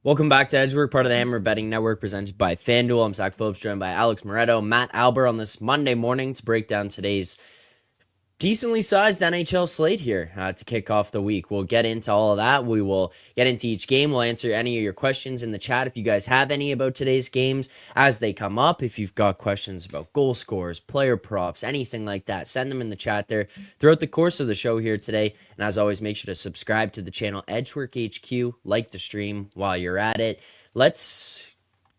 Welcome back to Edgework, part of the Hammer Betting Network, presented by FanDuel. I'm Zack Phillips, joined by Alex Moretto, Matt Alber on this Monday morning to break down today's decently sized NHL slate here to kick off the week. We'll get into all of that. We will get into each game. We'll answer any of your questions in the chat if you guys have any about today's games as they come up. If you've got questions about goal scores, player props, anything like that, send them in the chat there throughout the course of the show here today. And as always, make sure to subscribe to the channel Edgework HQ, like the stream while you're at it. Let's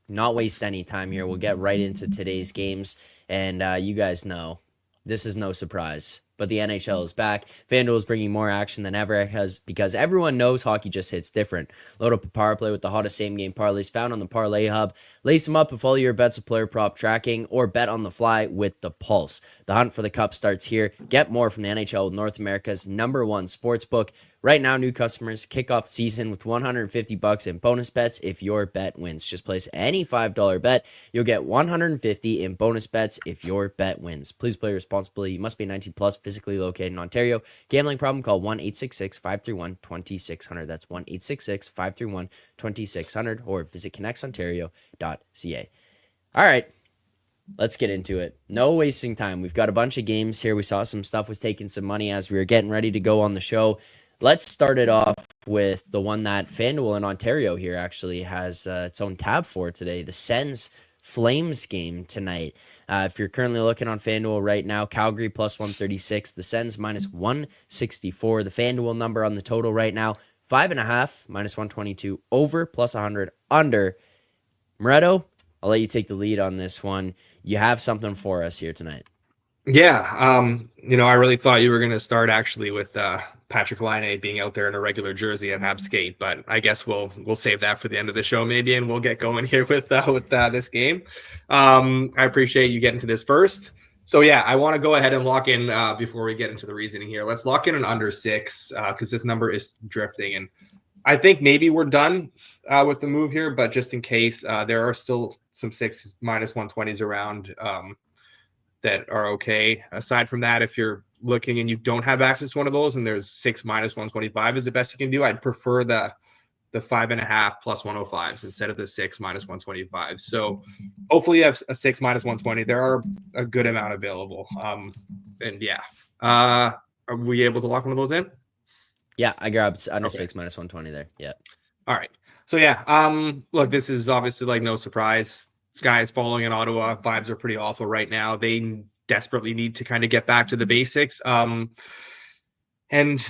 not waste any time here. We'll get right into today's games. And you guys know, this is no surprise, but the NHL is back. FanDuel is bringing more action than ever because everyone knows hockey just hits different. Load up a power play with the hottest same-game parlays found on the Parlay Hub. Lace them up and follow your bets of player prop tracking or bet on the fly with the Pulse. The hunt for the cup starts here. Get more from the NHL with North America's #1 sportsbook. Right now, new customers kick off the season with $150 in bonus bets if your bet wins. Just place any $5 bet. You'll get $150 in bonus bets if your bet wins. Please play responsibly. You must be 19 plus, physically located in Ontario. Gambling problem? Call 1-866-531-2600. That's 1-866-531-2600 or visit connectsontario.ca. All right. Let's get into it. No wasting time. We've got a bunch of games here. We saw some stuff was taking some money as we were getting ready to go on the show. Let's start it off with the one that FanDuel in Ontario here actually has its own tab for today, the Sens Flames game tonight. If you're currently looking on FanDuel right now, Calgary plus 136, the Sens minus 164. The FanDuel number on the total right now, 5.5, minus 122, over, plus 100, under. Moretto, I'll let you take the lead on this one. You have something for us here tonight. Yeah, I really thought you were going to start actually with Patrick Laine being out there in a regular jersey at Habs skate, but I guess we'll save that for the end of the show maybe, and we'll get going here with this game. I appreciate you getting to this first. So yeah, I want to go ahead and lock in before we get into the reasoning here. Let's lock in an under 6 because this number is drifting, and I think maybe we're done with the move here, but just in case, there are still some 6 minus 120s around that are okay. Aside from that, if you're looking and you don't have access to one of those and there's 6 minus 125 is the best you can do, I'd prefer the 5.5 plus 105s instead of the 6 minus 125. So hopefully you have a 6 minus 120. There are a good amount available. And yeah, are we able to lock one of those in? Yeah, I grabbed under 6 minus 120 there. Yeah. All right. So yeah, look, this is obviously like no surprise. Sky is falling in Ottawa. Vibes are pretty awful right now. They desperately need to kind of get back to the basics. And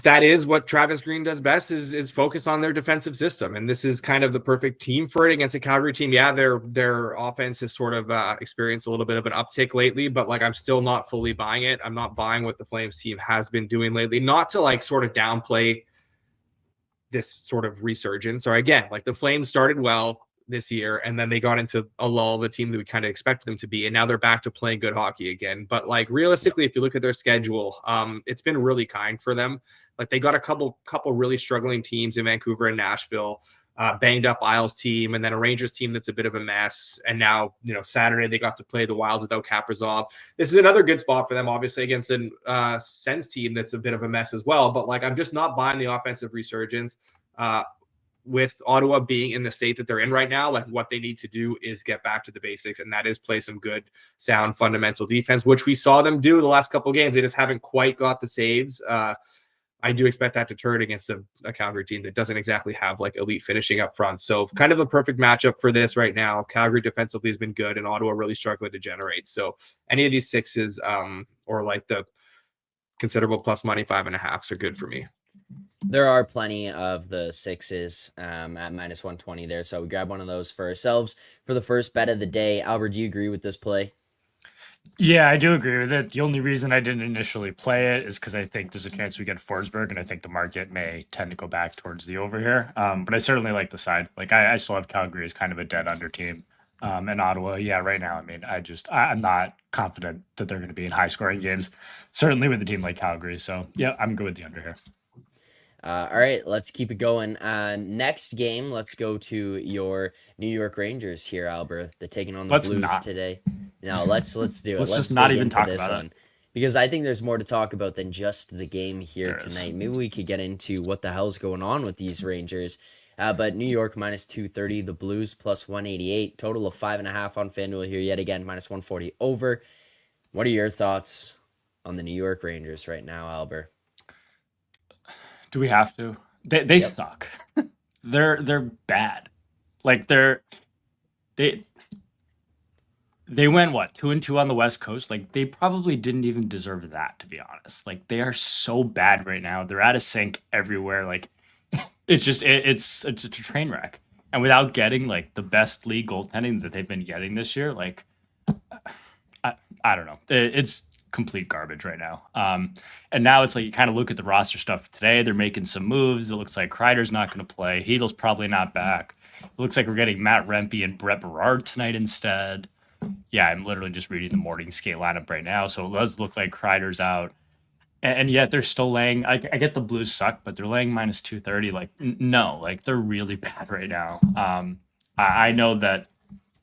that is what Travis Green does best is focus on their defensive system. And this is kind of the perfect team for it against a Calgary team. Yeah, their offense has sort of experienced a little bit of an uptick lately, but like I'm still not fully buying it. I'm not buying what the Flames team has been doing lately. Not to like sort of downplay this sort of resurgence. Or again, like the Flames started well this year, and then they got into a lull, the team that we kind of expected them to be, and now they're back to playing good hockey again. But like realistically, if you look at their schedule, it's been really kind for them. Like they got a couple really struggling teams in Vancouver and Nashville, banged up Isles team, and then a Rangers team that's a bit of a mess. And now, Saturday they got to play the Wild without Kaprizov. This is another good spot for them, obviously, against a Sens team that's a bit of a mess as well. But like I'm just not buying the offensive resurgence. With Ottawa being in the state that they're in right now, like what they need to do is get back to the basics, and that is play some good, sound, fundamental defense, which we saw them do the last couple of games. They just haven't quite got the saves. I do expect that to turn against a Calgary team that doesn't exactly have like elite finishing up front. So kind of a perfect matchup for this right now. Calgary defensively has been good, and Ottawa really struggling to generate. So any of these 6s or like the considerable plus money 5.5s are good for me. There are plenty of the 6s at minus 120 there, so we grab one of those for ourselves for the first bet of the day. Albert, do you agree with this play? Yeah, I do agree with it. The only reason I didn't initially play it is because I think there's a chance we get Forsberg, and I think the market may tend to go back towards the over here. But I certainly like the side. Like I still have Calgary as kind of a dead under team. And Ottawa, yeah, right now, I mean, I'm not confident that they're going to be in high scoring games, certainly with a team like Calgary. So yeah, I'm good with the under here. All right, let's keep it going. Next game, let's go to your New York Rangers here, Albert. They're taking on the Blues today. No, let's do it. Let's just not even talk about one. Because I think there's more to talk about than just the game here tonight. Maybe we could get into what the hell's going on with these Rangers. But New York minus 230, the Blues plus 188, total of 5.5 on FanDuel here yet again, minus 140 over. What are your thoughts on the New York Rangers right now, Alber? Do we have to? They suck. They're bad. Like they went what 2-2 on the West Coast. Like they probably didn't even deserve that, to be honest. Like they are so bad right now. They're out of sync everywhere. Like it's just it's a train wreck. And without getting like the best league goaltending that they've been getting this year, like I don't know. It's complete garbage right now. And now it's like you kind of look at the roster stuff today. They're making some moves. It looks like Kreider's not going to play. Heedle's probably not back. It looks like we're getting Matt Rempe and Brett Berard tonight instead. Yeah, I'm literally just reading the morning skate lineup right now. So it does look like Kreider's out. And yet they're still laying. I get the Blues suck, but they're laying minus 230. Like, no, like they're really bad right now. I know that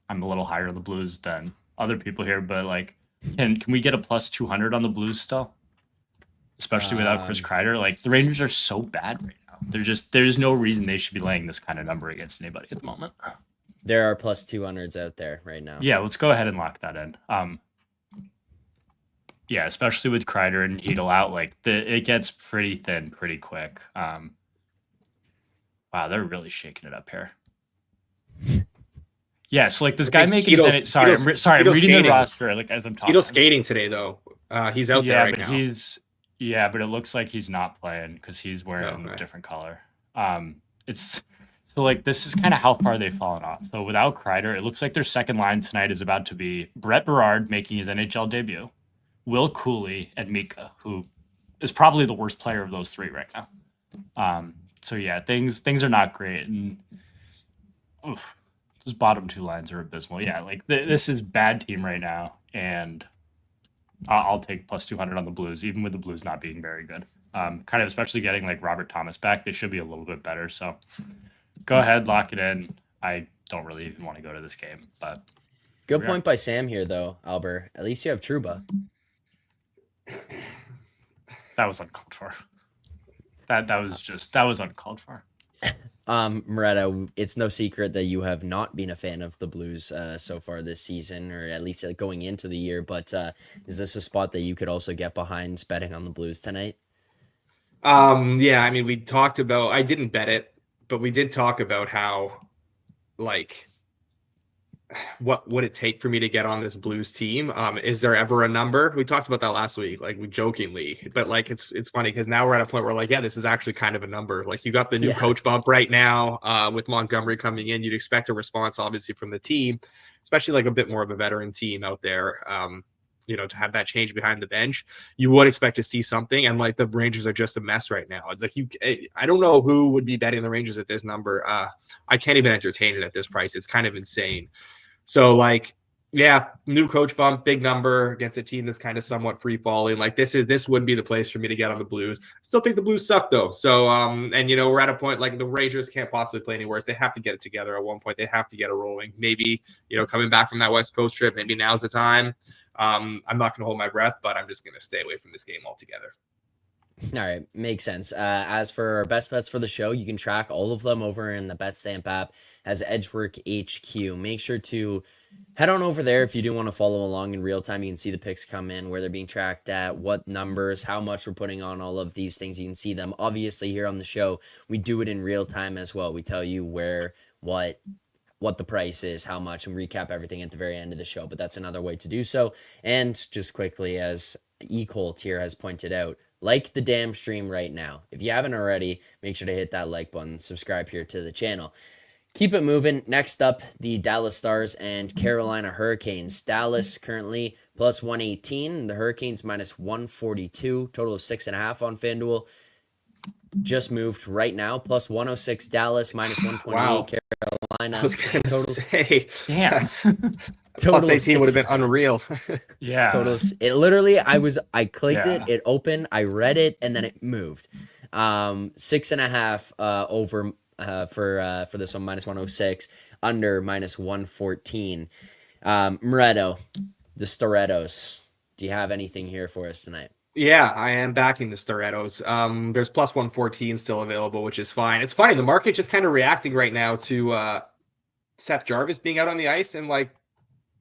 I'm a little higher on the Blues than other people here, but like, can we get a plus 200 on the Blues still? Especially without Chris Kreider. Like the Rangers are so bad right now. There's no reason they should be laying this kind of number against anybody at the moment. There are plus 200s out there right now. Yeah, let's go ahead and lock that in. Yeah, especially with Kreider and Heedle out, like it gets pretty thin pretty quick. Wow, they're really shaking it up here. Yeah, so like this guy making his sorry, I'm reading the roster like as I'm talking. Heedle's skating today though. He's out there right now. But it looks like he's not playing because he's wearing a different color. It's so like this is kind of how far they've fallen off. So without Kreider, it looks like their second line tonight is about to be Brett Berard making his NHL debut, Will Cooley, and Mika, who is probably the worst player of those three right now. So yeah, things are not great, and those bottom two lines are abysmal. Yeah, like this is bad team right now, and I'll take plus 200 on the Blues, even with the Blues not being very good. Kind of especially getting like Robert Thomas back, they should be a little bit better. So go ahead, lock it in. I don't really even want to go to this game, but good point by Sam here, though, Alber. At least you have Trouba. That was uncalled for. That was uncalled for. Moretto, it's no secret that you have not been a fan of the Blues so far this season, or at least going into the year. But is this a spot that you could also get behind betting on the Blues tonight? Yeah, I mean, we talked about. I didn't bet it, but we did talk about how, like, what would it take for me to get on this Blues team? Is there ever a number? We talked about that last week, like we jokingly, but like it's funny because now we're at a point where like, yeah, this is actually kind of a number. Like you got the new coach bump right now with Montgomery coming in. You'd expect a response obviously from the team, especially like a bit more of a veteran team out there. To have that change behind the bench, you would expect to see something. And like the Rangers are just a mess right now. It's like I don't know who would be betting the Rangers at this number. I can't even entertain it at this price. It's kind of insane. So like, yeah, new coach bump, big number against a team that's kind of somewhat free falling. Like this wouldn't be the place for me to get on the Blues. Still think the Blues suck though. So and we're at a point like the Rangers can't possibly play any worse. They have to get it together at one point. They have to get it rolling. Maybe coming back from that West Coast trip, maybe now's the time. I'm not going to hold my breath, but I'm just going to stay away from this game altogether. All right, makes sense. As for our best bets for the show, you can track all of them over in the BetStamp app as Edgework HQ. Make sure to head on over there if you do want to follow along in real time. You can see the picks come in, where they're being tracked at, what numbers, how much we're putting on all of these things. You can see them. Obviously, here on the show, we do it in real time as well. We tell you where, what the price is, how much, and recap everything at the very end of the show. But that's another way to do so. And just quickly, as E-Colt here has pointed out, like the damn stream right now. If you haven't already, make sure to hit that like button, subscribe here to the channel. Keep it moving. Next up, the Dallas Stars and Carolina Hurricanes. Dallas currently plus 118. The Hurricanes minus 142. Total of 6.5 on FanDuel. Just moved right now. Plus 106 Dallas, minus 128 Carolina. I was going to say, damn. Total plus 18 would have been unreal. Yeah. Totals. It literally, I clicked it opened, I read it, and then it moved. 6.5 over for this one, minus 106, under minus 114. Moretto, the Starettos. Do you have anything here for us tonight? Yeah, I am backing the Starettos. There's plus 114 still available, which is fine. It's funny, the market just kind of reacting right now to Seth Jarvis being out on the ice and like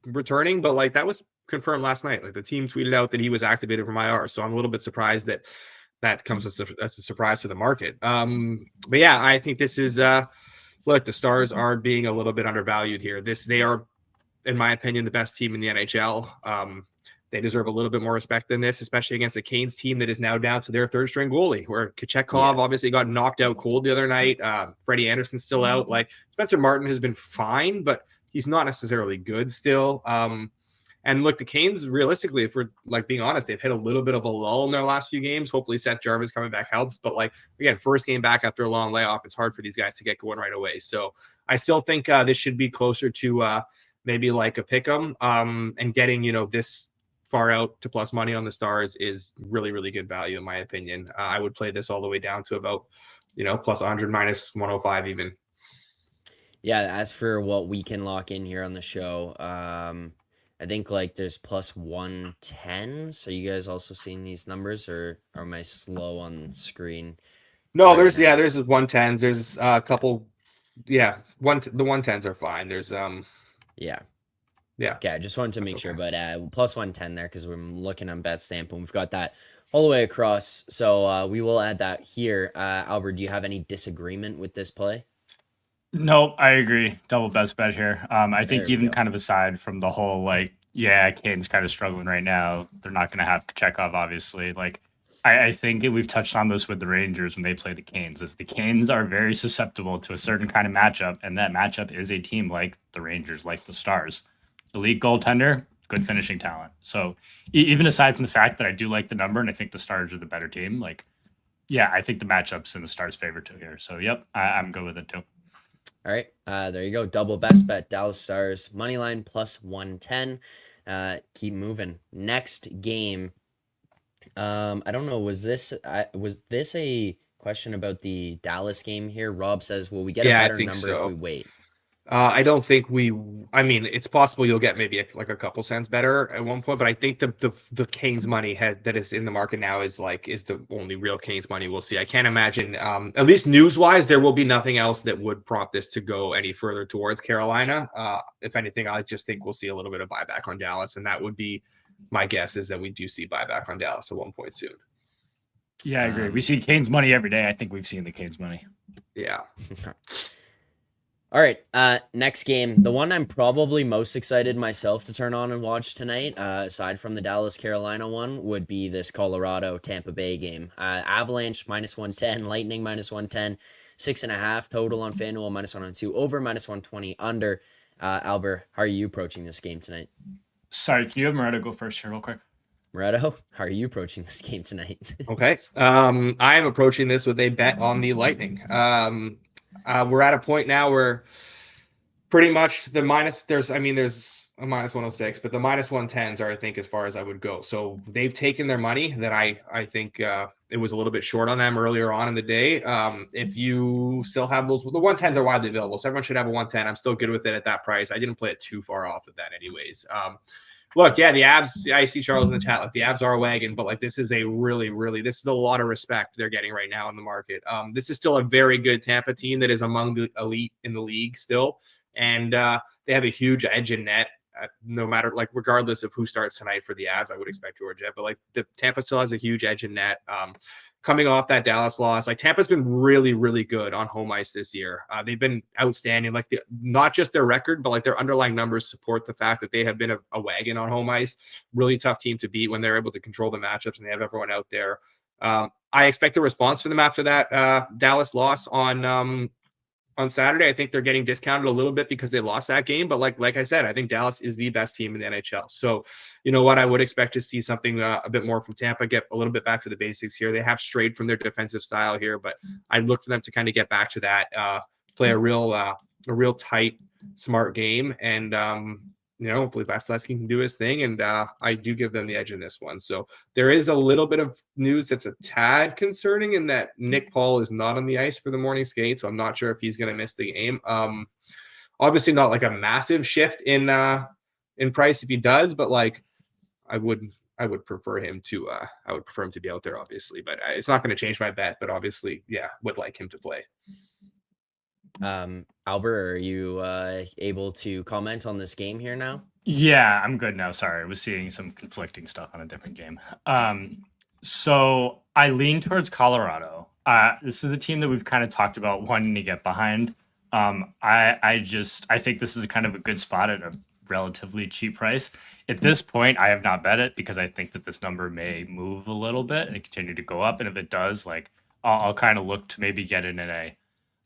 returning, but like that was confirmed last night. Like the team tweeted out that he was activated from IR, so I'm a little bit surprised that that comes as a surprise to the market. But yeah, I think this is look, the Stars are being a little bit undervalued here. They are, in my opinion, the best team in the NHL. They deserve a little bit more respect than this, especially against a Canes team that is now down to their third string goalie, where Kochetkov obviously got knocked out cold the other night. Freddie Anderson's still out. Like Spencer Martin has been fine, but he's not necessarily good still. And look, the Canes, realistically, if we're like being honest, they've hit a little bit of a lull in their last few games. Hopefully Seth Jarvis coming back helps. But like, again, first game back after a long layoff, it's hard for these guys to get going right away. So I still think this should be closer to maybe like a pick 'em. And getting, this far out to plus money on the Stars is really, really good value in my opinion. I would play this all the way down to about, plus 100 minus 105 even. Yeah, as for what we can lock in here on the show, I think like there's plus 110. So you guys also seeing these numbers, or am I slow on screen? No, right there's now? there's 110s. There's a couple. Yeah, the 110s are fine. There's Yeah. yeah. Okay, I just wanted to That's make sure, okay. but plus 110 there because we're looking on bet stamp and we've got that all the way across. So we will add that here. Albert, do you have any disagreement with this play? Nope, I agree. Double best bet here. I think There we even go. kind of aside from the whole like, yeah, Kane's kind of struggling right now. They're not going to have Chekhov, obviously. Like, I think we've touched on this with the Rangers when they play the Canes. Is the Canes are very susceptible to a certain kind of matchup, and that matchup is a team like the Rangers, like the Stars, elite goaltender, good finishing talent. So even aside from the fact that I do like the number, and I think the Stars are the better team, like, yeah, I think the matchup's in the Stars' favor too here. So yep, I'm good with it too. All right, there you go. Double best bet, Dallas Stars money line plus 110. Keep moving. Next game. I don't know. Was this a question about the Dallas game here? Rob says, "Will we get a Yeah, I better think number if we so. wait?" I don't think I mean, it's possible you'll get maybe a couple cents better at one point, but I think the Canes money that is in the market now is the only real Canes money we'll see. I can't imagine, at least news wise, there will be nothing else that would prompt this to go any further towards Carolina. If anything, I just think we'll see a little bit of buyback on Dallas, and that would be my guess is that we do see buyback on Dallas at one point soon. Yeah, I agree. We see Kane's money every day. I think we've seen the Kane's money. Yeah. All right, next game, the one I'm probably most excited myself to turn on and watch tonight, aside from the Dallas Carolina one, would be this Colorado Tampa Bay game. Avalanche minus 110, Lightning minus 110, 6.5 total on FanDuel, minus 102 over, minus 120 under. Albert, how are you approaching this game tonight? Sorry, can you have Moretto go first here real quick? Moretto, how are you approaching this game tonight? Okay. I am approaching this with a bet on the Lightning. We're at a point now where pretty much there's a minus 106, but the minus 110s are, I think, as far as I would go. So they've taken their money that I think it was a little bit short on them earlier on in the day. If you still have those, the 110s are widely available. So everyone should have a 110. I'm still good with it at that price. I didn't play it too far off of that anyways. Look, yeah, the Avs, I see Charles in the chat, like the Avs are a wagon, but like this is a this is a lot of respect they're getting right now in the market. This is still a very good Tampa team that is among the elite in the league still. And they have a huge edge in net. No matter, like, regardless of who starts tonight for the Avs, I would expect Georgia, but like the Tampa still has a huge edge in net. Coming off that Dallas loss, like Tampa's been really, really good on home ice this year. They've been outstanding. Like not just their record, but like their underlying numbers support the fact that they have been a wagon on home ice. Really tough team to beat when they're able to control the matchups and they have everyone out there. I expect a response for them after that Dallas loss on Saturday. I think they're getting discounted a little bit because they lost that game. But like I said, I think Dallas is the best team in the NHL. So, you know what? I would expect to see something a bit more from Tampa, get a little bit back to the basics here. They have strayed from their defensive style here, but I look for them to kind of get back to that, play a real tight, smart game. And, hopefully Vasilevsky can do his thing. And I do give them the edge in this one. So there is a little bit of news that's a tad concerning in that Nick Paul is not on the ice for the morning skate. So I'm not sure if he's going to miss the game. Obviously not like a massive shift in price if he does, but like I would prefer him to be out there, obviously, but it's not going to change my bet. But obviously, yeah, would like him to play. Albert, are you able to comment on this game here now? Yeah, I'm good now. Sorry, I was seeing some conflicting stuff on a different game. So I lean towards Colorado. This is a team that we've kind of talked about wanting to get behind. I think this is kind of a good spot at a relatively cheap price. At this point, I have not bet it because I think that this number may move a little bit and continue to go up. And if it does, like I'll kind of look to maybe get in a,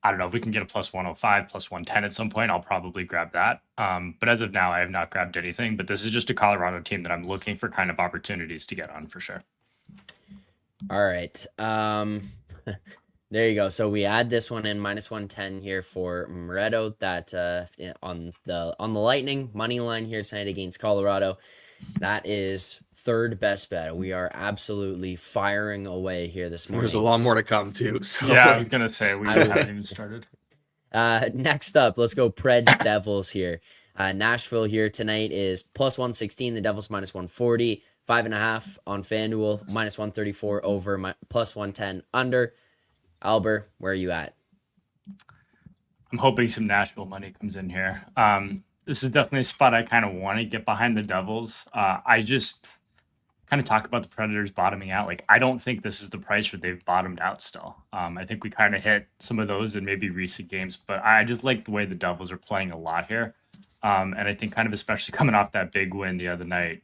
I don't know if we can get a plus 105, plus 110 at some point, I'll probably grab that. But as of now, I have not grabbed anything. But this is just a Colorado team that I'm looking for kind of opportunities to get on for sure. All right. There you go. So we add this one in minus 110 here for Moretto. That on the Lightning money line here tonight against Colorado. That is third best bet. We are absolutely firing away here this morning. There's a lot more to come too. So. Yeah, I was gonna say we haven't even started. Next up, let's go Preds Devils here. Nashville here tonight is plus 116. The Devils minus 140. 5.5 on FanDuel. Minus 134 over. Plus 110 under. Alber, where are you at? I'm hoping some Nashville money comes in here. This is definitely a spot I kind of want to get behind the Devils. I just kind of talk about the Predators bottoming out. Like, I don't think this is the price where they've bottomed out still. I think we kind of hit some of those in maybe recent games, but I just like the way the Devils are playing a lot here. And I think kind of especially coming off that big win the other night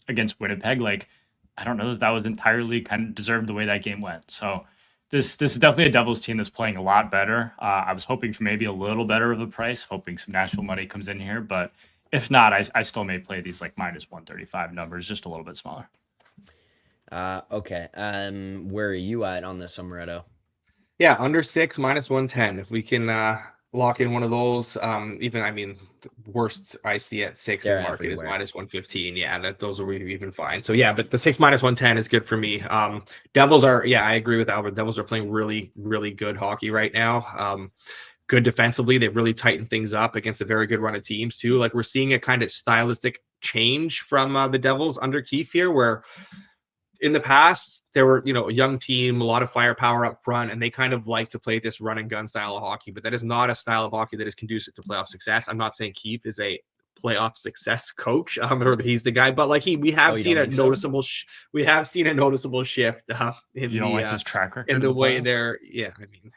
against Winnipeg, like, I don't know that was entirely kind of deserved the way that game went. So this is definitely a Devils team that's playing a lot better. I was hoping for maybe a little better of a price, hoping some Nashville money comes in here. But if not, I still may play these like minus 135 numbers, just a little bit smaller. Okay. Where are you at on this, Moretto? Yeah, under 6, minus 110. If we can lock in one of those, the worst I see at 6 in the market everywhere. Is minus 115. Yeah, those are even fine. So yeah, but the 6 minus 110 is good for me. Devils are, I agree with Albert. Devils are playing really, really good hockey right now. Good defensively. They've really tightened things up against a very good run of teams too. Like, we're seeing a kind of stylistic change from the Devils under Keefe here, where in the past, there were, a young team, a lot of firepower up front, and they kind of like to play this run and gun style of hockey, but that is not a style of hockey that is conducive to playoff success. I'm not saying Keefe is a playoff success coach, or that he's the guy, but like we have seen a noticeable shift in his track record in the way they're. Yeah,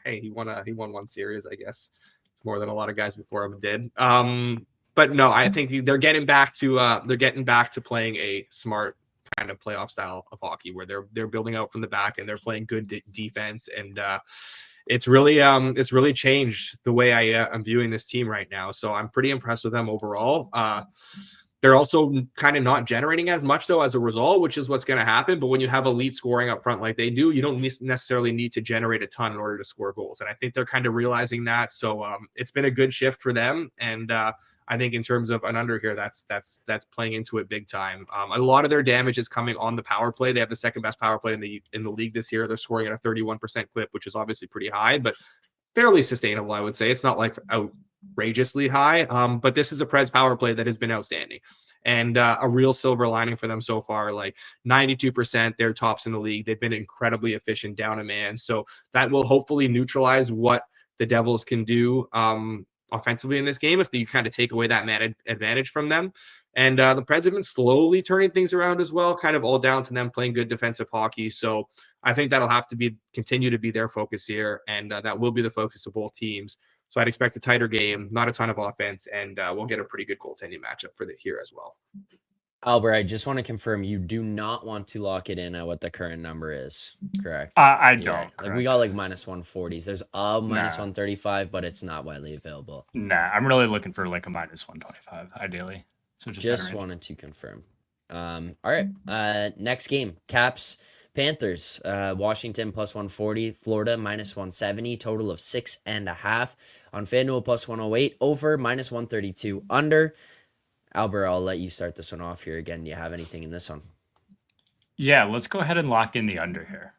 hey, he won one series, I guess. It's more than a lot of guys before him did. But no, I think they're getting back to playing a smart kind of playoff style of hockey, where they're building out from the back and they're playing good defense, and it's really changed the way I'm viewing this team right now. So I'm pretty impressed with them overall. They're also kind of not generating as much though as a result, which is what's going to happen. But when you have elite scoring up front like they do, you don't necessarily need to generate a ton in order to score goals, and I think they're kind of realizing that. So it's been a good shift for them, and I think in terms of an under here, that's playing into it big time. A lot of their damage is coming on the power play. They have the second best power play in the league this year. They're scoring at a 31% clip, which is obviously pretty high, but fairly sustainable, I would say. It's not like outrageously high, but this is a Preds power play that has been outstanding, and a real silver lining for them so far. Like 92%, they're tops in the league. They've been incredibly efficient down a man, so that will hopefully neutralize what the Devils can do offensively in this game if you kind of take away that man advantage from them. And the Preds have been slowly turning things around as well, kind of all down to them playing good defensive hockey. So I think that'll have to continue to be their focus here, and that will be the focus of both teams. So I'd expect a tighter game, not a ton of offense, and we'll get a pretty good goaltending matchup for here as well. Albert, I just want to confirm you do not want to lock it in at what the current number is, correct? I don't. Like, we got like minus 140s. There's a minus 135, but it's not widely available. Nah, I'm really looking for like a minus 125, ideally. So just wanted to confirm. All right. Next game, Caps, Panthers, Washington plus 140, Florida minus 170, total of 6.5 on FanDuel plus 108, over minus 132, under. Albert, I'll let you start this one off here again. Do you have anything in this one? Yeah, let's go ahead and lock in the under here.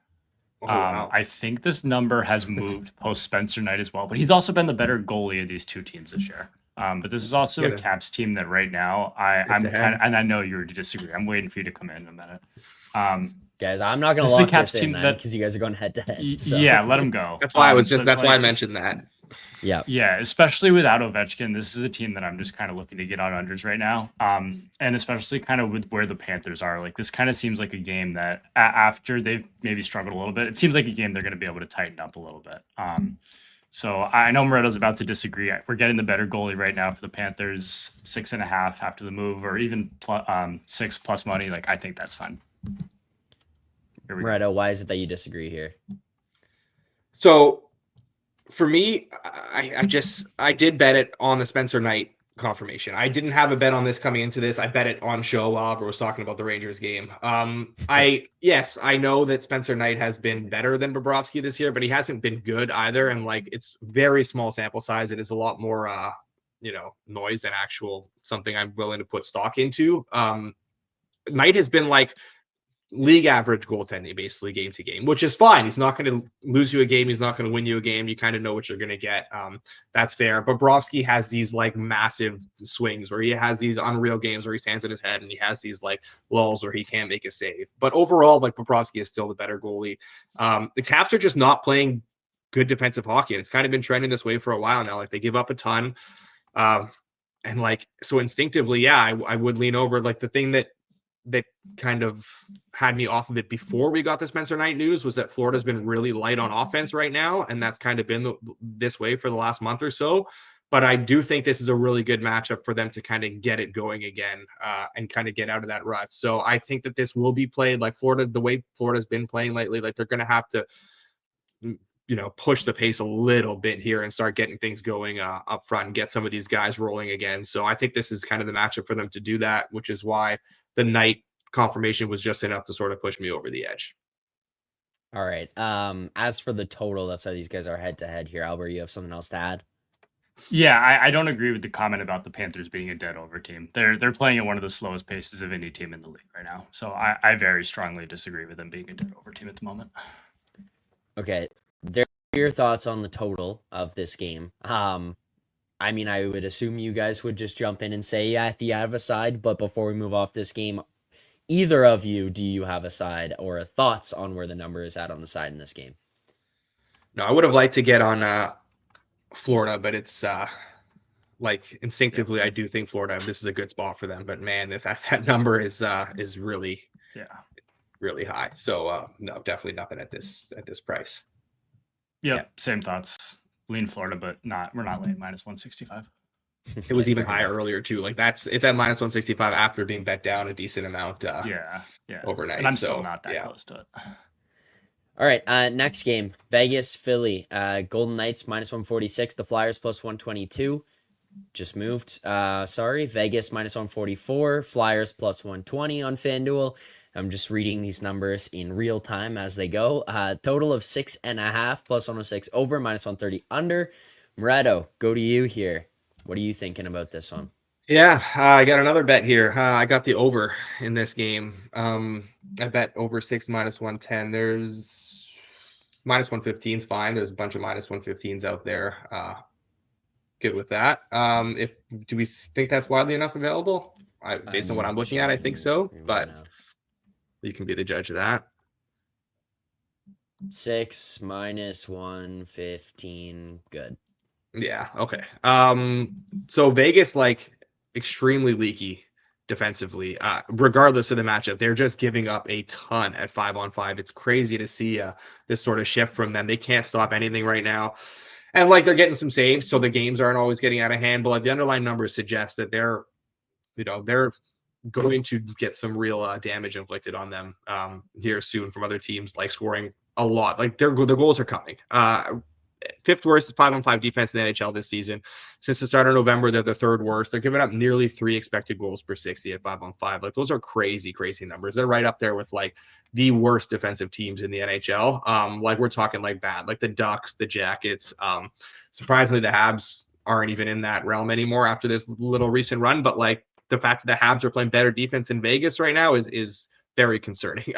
Oh, wow. I think this number has moved post Spencer night as well, but he's also been the better goalie of these two teams this year. But this is also a Caps team that right now I'm kind of, and I know you already disagree. I'm waiting for you to come in a minute. Guys, I'm not going to lock this in then because you guys are going head to head. So. Yeah, let them go. That's why I mentioned that. Yeah, especially without Ovechkin, this is a team that I'm just kind of looking to get on unders right now. And especially kind of with where the Panthers are, like this kind of seems like a game that after they've maybe struggled a little bit, it seems like a game they're going to be able to tighten up a little bit. So I know Moretto's about to disagree. We're getting the better goalie right now for the Panthers, 6.5 after the move, or even 6+ money. Like I think that's fine. Moretto, why is it that you disagree here? So for me, I did bet it on the Spencer Knight confirmation. I didn't have a bet on this coming into this. I bet it on show while Albert was talking about the Rangers game. I know that Spencer Knight has been better than Bobrovsky this year, but he hasn't been good either. And like, it's very small sample size. It is a lot more, noise than actual something I'm willing to put stock into. Knight has been like league average goaltending basically game to game, which is fine. He's not going to lose you a game. He's not going to win you a game. You kind of know what you're going to get. That's fair. But Bobrovsky has these like massive swings where he has these unreal games where he stands in his head and he has these like lulls where he can't make a save. But overall, like Bobrovsky is still the better goalie. The Caps are just not playing good defensive hockey. And it's kind of been trending this way for a while now. Like they give up a ton. And like, so instinctively, I would lean over. Like the thing that kind of had me off of it before we got the Spencer Knight news was that Florida's been really light on offense right now. And that's kind of been this way for the last month or so. But I do think this is a really good matchup for them to kind of get it going again and kind of get out of that rut. So I think that this will be played like Florida, the way Florida's been playing lately. Like they're going to have to, push the pace a little bit here and start getting things going up front and get some of these guys rolling again. So I think this is kind of the matchup for them to do that, which is why the Knight confirmation was just enough to sort of push me over the edge. All right. As for the total, that's why these guys are head to head here. Albert, you have something else to add? Yeah, I don't agree with the comment about the Panthers being a dead over team. They're playing at one of the slowest paces of any team in the league right now. So I very strongly disagree with them being a dead over team at the moment. Okay. There are your thoughts on the total of this game. I mean, I would assume you guys would just jump in and say, yeah, if you have a side. But before we move off this game, either of you, do you have a side or thoughts on where the number is at on the side in this game? No, I would have liked to get on Florida, but it's like instinctively, I do think Florida, this is a good spot for them. But man, if that number is really, really high. So no, definitely nothing at this price. Yeah, same thoughts. Lean Florida, but we're not laying -165. It was even higher earlier too. Like it's at -165 after being bet down a decent amount. Overnight. And I'm still not that close to it. All right. Next game, Vegas, Philly, Golden Knights -146. The Flyers +122. Just moved. Vegas -144. Flyers +120 on FanDuel. I'm just reading these numbers in real time as they go. Total of 6.5 +106 over -130 under. Moretto, go to you here. What are you thinking about this one? Yeah, I got another bet here. I got the over in this game. I bet over 6 -110. There's -115 is fine. There's a bunch of -115s out there. Good with that. Do we think that's widely enough available? Based on what I'm looking at, I think so. But you can be the judge of that. 6 -115. Good. Yeah. Okay. So Vegas, like, extremely leaky defensively, regardless of the matchup. They're just giving up a ton at 5-on-5. It's crazy to see this sort of shift from them. They can't stop anything right now. And like they're getting some saves, so the games aren't always getting out of hand. But like the underlying numbers suggest that they're going to get some real damage inflicted on them here soon from other teams, like scoring a lot. Like their goals are coming. Fifth worst 5-on-5 defense in the NHL this season. Since the start of November, they're the third worst. They're giving up nearly 3 expected goals per 60 at 5-on-5. Like those are crazy, crazy numbers. They're right up there with like the worst defensive teams in the NHL. Like we're talking like bad, like the Ducks, the Jackets. Surprisingly, the Habs aren't even in that realm anymore after this little recent run. But like the fact that the Habs are playing better defense in Vegas right now is very concerning.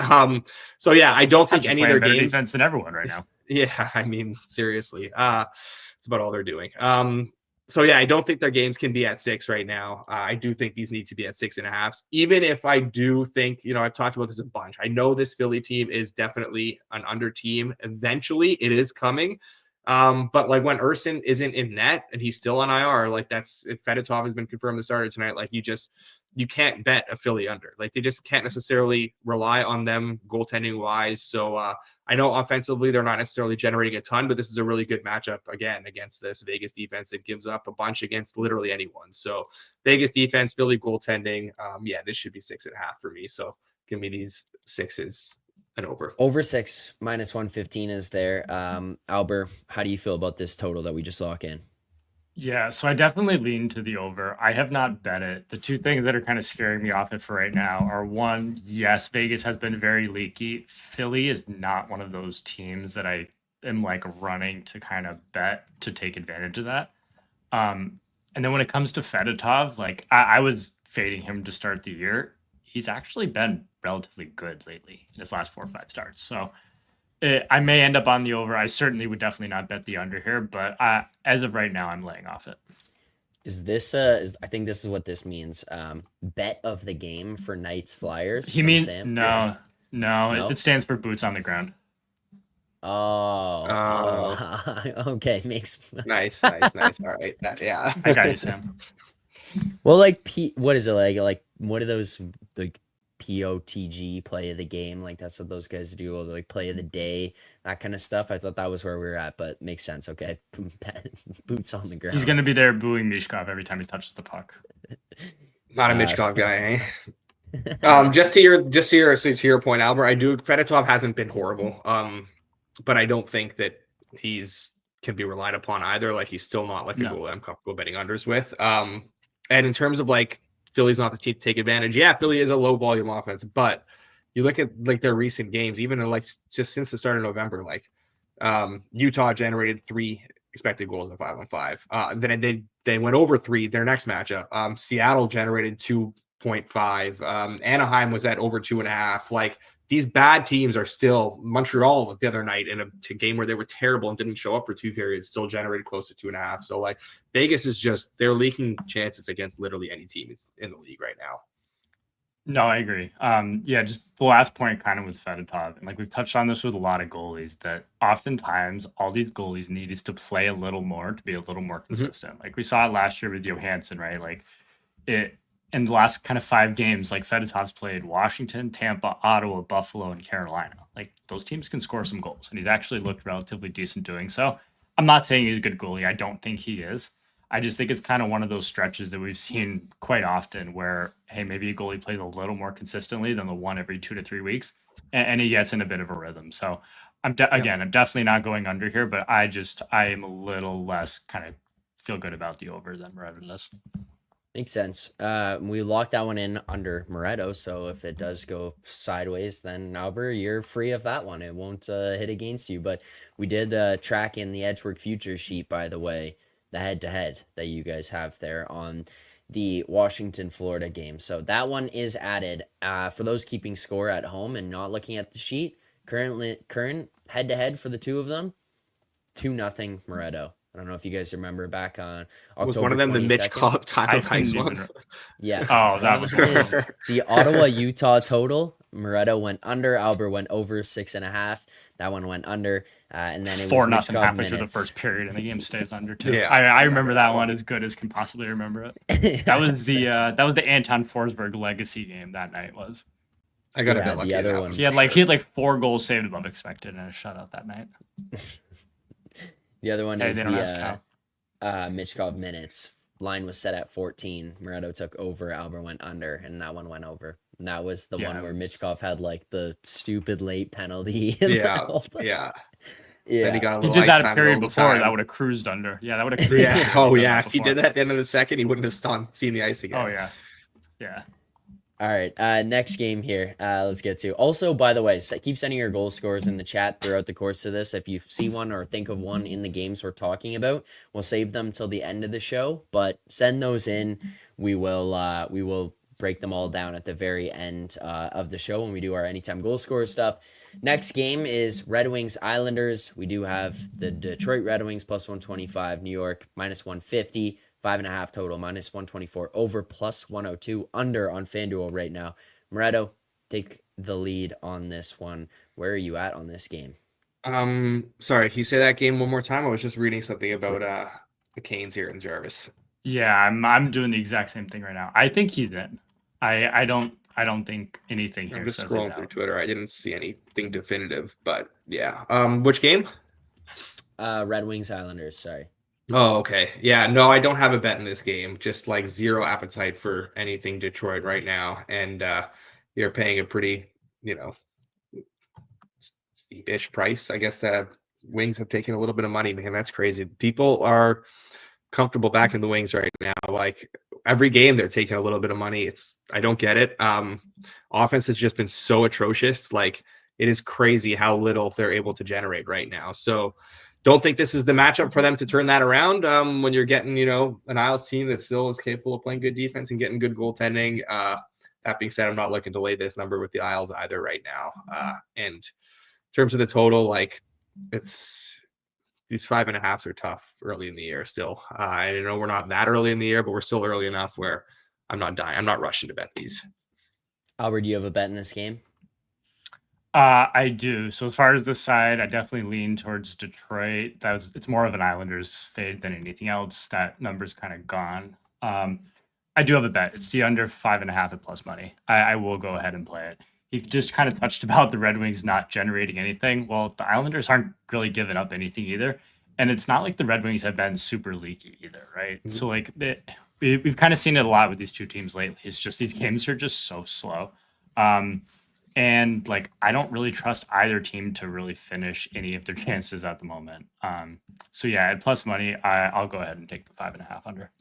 So yeah, I don't think any of their games defense than everyone right now. Yeah, I mean, seriously, it's about all they're doing. So yeah, I don't think their games can be at 6 right now. I do think these need to be at 6.5. Even if I do think, I've talked about this a bunch. I know this Philly team is definitely an under team. Eventually, it is coming. But like when Urson isn't in net and he's still on IR, like if Fedotov has been confirmed the starter tonight, like you can't bet a Philly under. Like they just can't necessarily rely on them goaltending wise. So I know offensively they're not necessarily generating a ton, but this is a really good matchup again against this Vegas defense that gives up a bunch against literally anyone. So Vegas defense, Philly goaltending. Yeah, this should be 6.5 for me. So give me these 6s and over. Over 6 minus 115 is there. Alber, how do you feel about this total that we just lock in? Yeah, so I definitely lean to the over. I have not bet it. The two things that are kind of scaring me off it for right now are one, yes, Vegas has been very leaky. Philly is not one of those teams that I am like running to kind of bet to take advantage of that. And then when it comes to Fedotov, like I was fading him to start the year. He's actually been relatively good lately in his last 4 or 5 starts. So I may end up on the over. I certainly would definitely not bet the under here, but as of right now, I'm laying off it. Is this I think this is what this means. Bet of the game for Knights Flyers. You mean Sam? no, No? it stands for boots on the ground. Oh. Okay, makes Nice. All right. Yeah. I got you, Sam. Well, like what is it like what are those like POTG play of the game? Like that's what those guys do, or like play of the day, that kind of stuff. I thought that was where we were at, but makes sense. Okay. Boots on the ground. He's going to be there booing Mishkov every time he touches the puck. Not a Mitchkov guy, eh? Just to your point, Albert, Fedotov hasn't been horrible. But I don't think that he's can be relied upon either. Like he's still not like a goal that I'm comfortable betting unders with. And in terms of like Philly's not the team to take advantage. Yeah, Philly is a low volume offense, but you look at like their recent games, even in, like just since the start of November, like Utah generated 3 expected goals in 5-on-5. Then they went over 3 their next matchup. Seattle generated 2.5. Anaheim was at over 2.5. Like these bad teams are still Montreal the other night in a game where they were terrible and didn't show up for 2 periods, still generated close to 2.5. So like Vegas is they're leaking chances against literally any team in the league right now. No, I agree. Yeah, just the last point kind of with Fedotov, and like we've touched on this with a lot of goalies, that oftentimes all these goalies need is to play a little more to be a little more consistent. Like we saw it last year with Johansson, right? Like in the last kind of 5 games, like Fedotov's played Washington, Tampa, Ottawa, Buffalo, and Carolina. Like those teams can score some goals, and he's actually looked relatively decent doing so. I'm not saying he's a good goalie. I don't think he is. I just think it's kind of one of those stretches that we've seen quite often where, hey, maybe a goalie plays a little more consistently than the one every 2 to 3 weeks, and he gets in a bit of a rhythm. So I'm definitely not going under here, but I am a little less kind of feel good about the over than Moretto does. Makes sense. We locked that one in under Moretto, so if it does go sideways, then Alber, you're free of that one. It won't hit against you. But we did track in the Edgework Futures sheet, by the way, the head-to-head that you guys have there on the Washington-Florida game. So that one is added. For those keeping score at home and not looking at the sheet, current head-to-head for the two of them, 2-0 Moretto. I don't know if you guys remember back on October was one of them 22nd. The Mitch called Tyler Heiss one? Yeah. Oh, that was the Ottawa-Utah total. Moretto went under. Alber went over 6.5. That one went under. And then it was 4-0 halfway through the first period, and the game stays under too. Yeah, I remember that one as good as can possibly remember it. That was the Anton Forsberg legacy game that night was. I got a bit lucky. The other one. He had like 4 goals saved above expected and a shutout that night. The other one is the Mitchkov minutes. Line was set at 14. Moretto took over. Alber went under, and that one went over. And that was the one where Mitchkov had like the stupid late penalty. Yeah. Yeah. He did that a period before. That would have cruised under. Yeah, that would have. Yeah. Oh yeah. If he did that at the end of the second, he wouldn't have seen the ice again. Oh yeah. Yeah. All right, next game here. Let's get to. Also, by the way, keep sending your goal scores in the chat throughout the course of this. If you see one or think of one in the games we're talking about, we'll save them till the end of the show. But send those in. We will break them all down at the very end of the show when we do our anytime goal scorer stuff. Next game is Red Wings Islanders. We do have the Detroit Red Wings plus 125, New York minus 150, 5.5 total, minus 124, over plus 102, under on FanDuel right now. Moretto, take the lead on this one. Where are you at on this game? Sorry, can you say that game one more time? I was just reading something about the Canes here in Jarvis. Yeah, I'm doing the exact same thing right now. I think he's in. I don't think anything here I'm just says he's scrolling through out. Twitter. I didn't see anything definitive, but yeah. Which game? Red Wings Islanders, sorry. Oh, okay. Yeah, no, I don't have a bet in this game. Just like zero appetite for anything Detroit right now. And you're paying a pretty, steepish price. I guess the Wings have taken a little bit of money, man. That's crazy. People are comfortable backing the Wings right now. Like every game they're taking a little bit of money. I don't get it. Offense has just been so atrocious. Like it is crazy how little they're able to generate right now. So don't think this is the matchup for them to turn that around. When you're getting, an Isles team that still is capable of playing good defense and getting good goaltending. That being said, I'm not looking to lay this number with the Isles either right now. And in terms of the total, like these 5.5s are tough early in the year still. I know we're not that early in the year, but we're still early enough where I'm not rushing to bet these. Albert, do you have a bet in this game? I do. So as far as this side, I definitely lean towards Detroit. It's more of an Islanders fade than anything else. That number's kind of gone. I do have a bet. It's the under 5.5 at plus money. I will go ahead and play it. You just kind of touched about the Red Wings not generating anything. Well, the Islanders aren't really giving up anything either. And it's not like the Red Wings have been super leaky either, right? Mm-hmm. So like we've kind of seen it a lot with these two teams lately. It's just these games are just so slow. And like I don't really trust either team to really finish any of their chances at the moment. So yeah, at plus money, I'll go ahead and take the 5.5 under.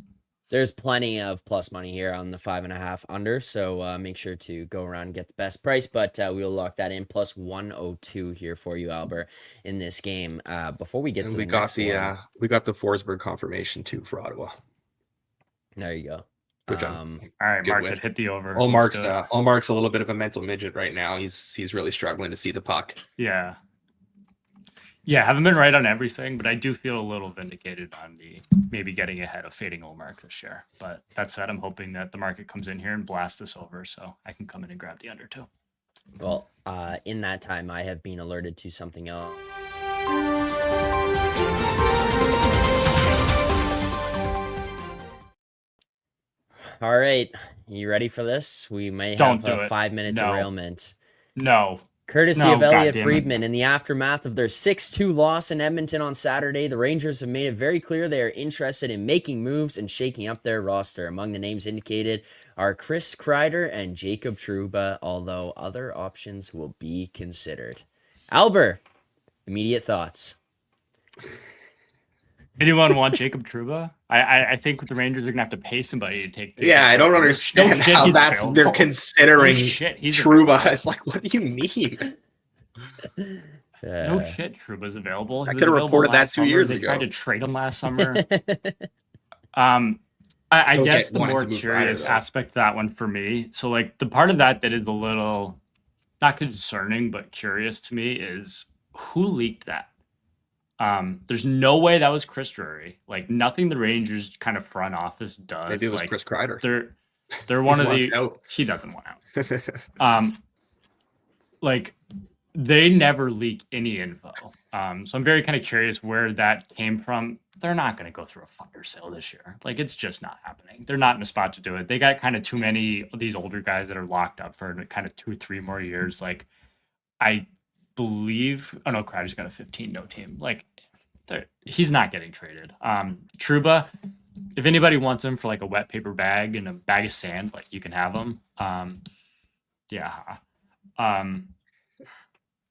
There's plenty of plus money here on the 5.5 under, so make sure to go around and get the best price. But we'll lock that in plus 102 here for you, Albert, in this game. Before we get to the next one, we got the Forsberg confirmation too for Ottawa. There you go. Which all right, Mark, hit the over. Allmark's a little bit of a mental midget right now. He's really struggling to see the puck. Yeah, haven't been right on everything, but I do feel a little vindicated on the maybe getting ahead of fading Allmark this year. But that said, I'm hoping that the market comes in here and blasts this over so I can come in and grab the under too. Well, in that time, I have been alerted to something else. All right, you ready for this? We may have a 5-minute derailment. No. Courtesy of Elliot Friedman, in the aftermath of their 6-2 loss in Edmonton on Saturday, the Rangers have made it very clear they are interested in making moves and shaking up their roster. Among the names indicated are Chris Kreider and Jacob Trouba, although other options will be considered. Albert, immediate thoughts. Anyone want Jacob Trouba? I think the Rangers are going to have to pay somebody to take. Yeah, I don't understand how they're considering Trouba. It's like, what do you mean? No shit, Trouba's available. I could have reported that 2 years ago. They tried to trade him last summer. I guess the more curious aspect of that one for me, so like the part of that is a little, not concerning, but curious to me is who leaked that? There's no way that was Chris Drury. Like nothing the Rangers kind of front office does. Maybe it was like, Chris Kreider. They're one of the. He doesn't want out. Like they never leak any info. So I'm very kind of curious where that came from. They're not going to go through a fire sale this year. Like it's just not happening. They're not in a spot to do it. They got kind of too many of these older guys that are locked up for kind of 2-3 more years. Like I believe, oh no, Kreider's got a 15-no team. Like he's not getting traded. Trouba, if anybody wants him for like a wet paper bag and a bag of sand, like you can have him.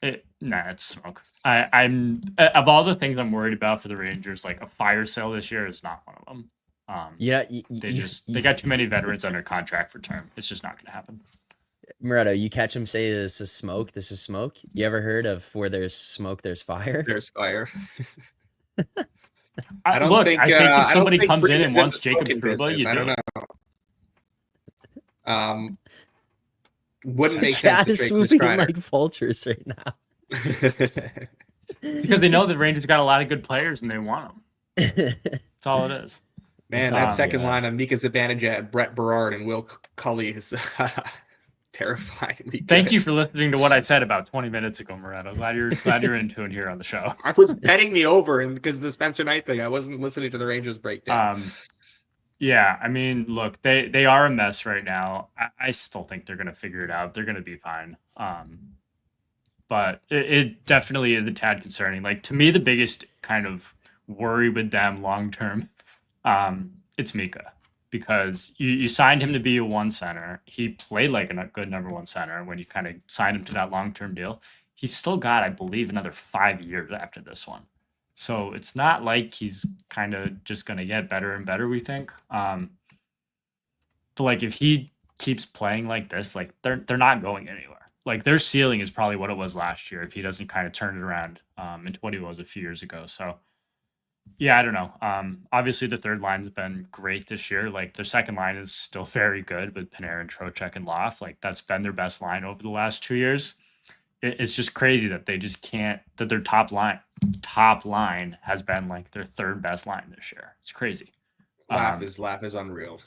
It's smoke. I'm of all the things I'm worried about for the Rangers, like a fire sale this year is not one of them. They got too many veterans under contract for term. It's just not going to happen. Moretto, you catch him say this is smoke. This is smoke. You ever heard of where there's smoke, there's fire? There's fire. I think if somebody comes in and wants Jacob Trouba, you do. Wouldn't make sense. Cat is swooping in like vultures right now. Because they know the Rangers got a lot of good players and they want them. That's all it is. Man, that second yeah. line of Mika Zibanejad, Brett Berard, and Will Cully is terrifyingly good. Thank you for listening to what I said about 20 minutes ago, Moretto. Glad you're in tune here on the show. I was betting the over, and because of the Spencer Knight thing, I wasn't listening to the Rangers breakdown. Yeah, I mean, look, they are a mess right now. I still think they're going to figure it out. They're going to be fine. But it definitely is a tad concerning. Like, to me, the biggest kind of worry with them long term, it's Mika, because you signed him to be a one center. He played like a good number one center when you kind of signed him to that long term deal. He's still got, I believe, another 5 years after this one. So it's not like he's kind of just going to get better and better, we think. But like, if he keeps playing like this, like they're not going anywhere. Like, their ceiling is probably what it was last year if he doesn't kind of turn it around into what he was a few years ago. So yeah, I don't know. Obviously the third line's been great this year. Like, their second line is still very good with Panarin, Trocheck, and Loft. Like, that's been their best line over the last 2 years. It's just crazy that they just can't, that their top line has been like their third best line this year. It's crazy. Laugh is unreal.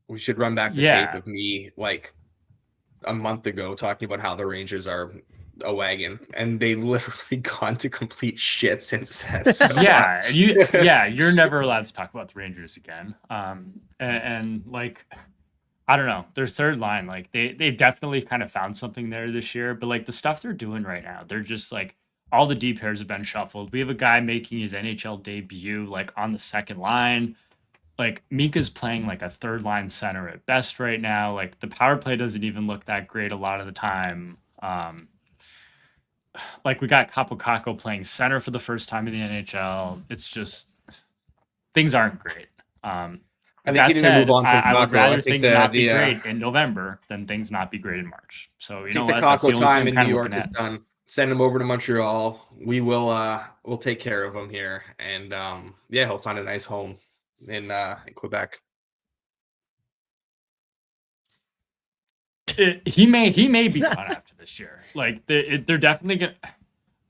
We should run back the Yeah. tape of me like a month ago talking about how the Rangers are a wagon, and they literally gone to complete shit since then. So, Yeah, you're never allowed to talk about the Rangers again. And like, I don't know, their third line, like they definitely kind of found something there this year, but like the stuff they're doing right now, they're just like, all the deep pairs have been shuffled. We have a guy making his NHL debut like on the second line. Like, Mika's playing like a third line center at best right now. Like, the power play doesn't even look that great a lot of the time. Like, we got Capo Caco playing center for the first time in the NHL. It's just, things aren't great. I think That you need to said, move on from I would Kakko. rather I think things not be great in November than things not be great in March. So, you know the what? That's the Kakko only time thing in I'm kind New of York looking is at. done. Send him over to Montreal. We'll take care of him here, and yeah, he'll find a nice home in Quebec. He may be gone after this year. Like, they're definitely gonna.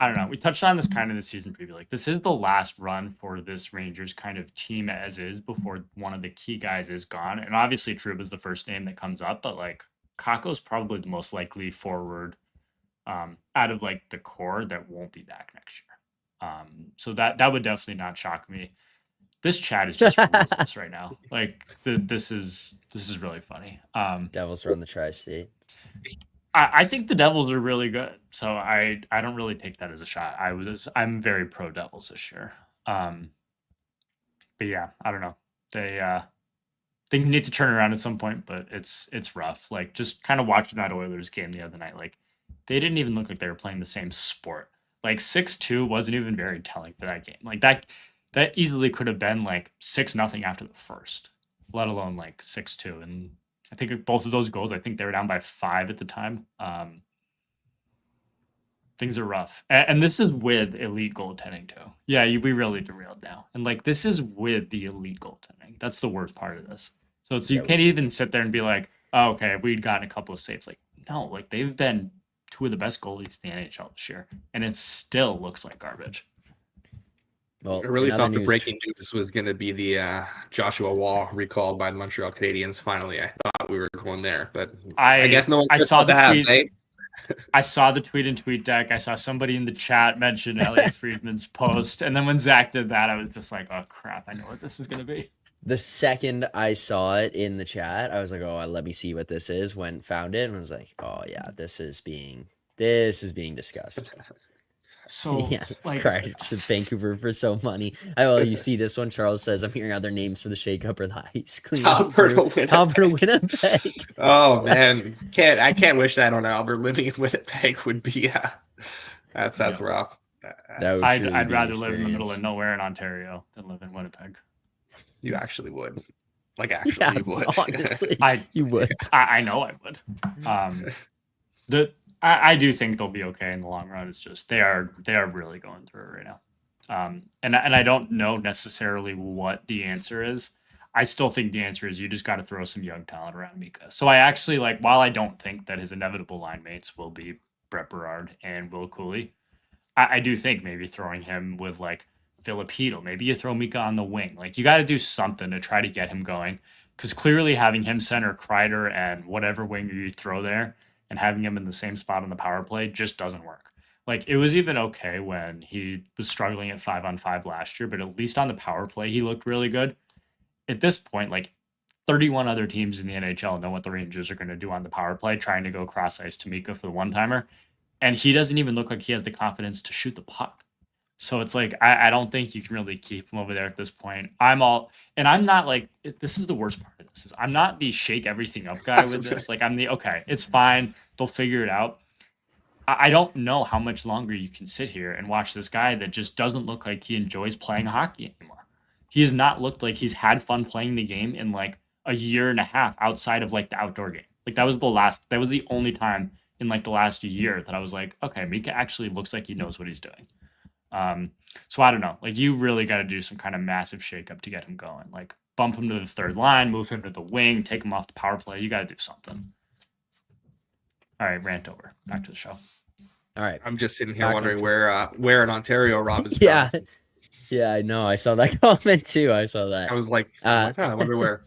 I don't know. We touched on this kind of in the season preview. Like, this is the last run for this Rangers kind of team as is before one of the key guys is gone. And obviously, Trouba is the first name that comes up, but like, Kakko's probably the most likely forward out of like the core that won't be back next year. So that would definitely not shock me. This chat is just ruthless right now. Like, this is really funny. Devils run the tri-state. I think the Devils are really good, so I don't really take that as a shot. I'm very pro Devils this year. But yeah, I don't know. They things need to turn around at some point, but it's rough. Like, just kind of watching that Oilers game the other night, like, they didn't even look like they were playing the same sport. Like, 6-2 wasn't even very telling for that game. Like, that easily could have been like 6-0 after the first, let alone like 6-2. And I think both of those goals, I think they were down by 5 at the time. Things are rough. And this is with elite goaltending too. Yeah, we really derailed now. And like, this is with the elite goaltending. That's the worst part of this. So you can't even sit there and be like, oh, okay, we'd gotten a couple of saves. Like, no, like, they've been two of the best goalies in the NHL this year, and it still looks like garbage. Well, I really thought the breaking news was going to be the Joshua Wall recalled by the Montreal Canadiens. Finally, I thought we were going there, but I guess no one. I saw the tweet. Eh? I saw the tweet in TweetDeck. I saw somebody in the chat mention Elliot Friedman's post, and then when Zach did that, I was just like, "Oh crap! I know what this is going to be." The second I saw it in the chat, I was like, "Oh, let me see what this is." Found it and was like, "Oh yeah, this is being discussed." So yeah, like, credit to Vancouver for so money. You see this one. Charles says, "I'm hearing other names for the shakeup or the ice clean." Alberta, Winnipeg. Oh man, I can't wish that on Albert. Living in Winnipeg would be that's rough. I'd rather live in the middle of nowhere in Ontario than live in Winnipeg. You actually would. Like, actually, you would. Honestly, you would. I know I would. I do think they'll be okay in the long run. It's just they are really going through it right now. And I don't know necessarily what the answer is. I still think the answer is you just got to throw some young talent around Mika. So I actually, like, while I don't think that his inevitable line mates will be Brett Berard and Will Cooley. I do think maybe throwing him with like Filipino, maybe you throw Mika on the wing. Like you got to do something to try to get him going, because clearly having him center Kreider and whatever winger you throw there and having him in the same spot on the power play just doesn't work. Like it was even okay when he was struggling at 5-on-5 last year, but at least on the power play he looked really good. At this point, like 31 other teams in the NHL know what the Rangers are going to do on the power play, trying to go cross ice to Mika for the one timer, and he doesn't even look like he has the confidence to shoot the puck. So it's like I don't think you can really keep him over there at this point. I'm not like, this is the worst part of this, is I'm not the shake everything up guy with this. Like I'm the, okay, it's fine, they'll figure it out. I don't know how much longer you can sit here and watch this guy that just doesn't look like he enjoys playing hockey anymore. He has not looked like he's had fun playing the game in like a year and a half outside of like the outdoor game. Like that was the only time in like the last year that I was like, okay, Mika actually looks like he knows what he's doing. So I don't know. Like you really got to do some kind of massive shakeup to get him going. Like bump him to the third line, move him to the wing, take him off the power play. You got to do something. All right, rant over. Back to the show. All right. I'm just sitting here wondering where in Ontario Rob is Yeah. from. Yeah, I know. I saw that comment too. I saw that. I was like, I wonder where.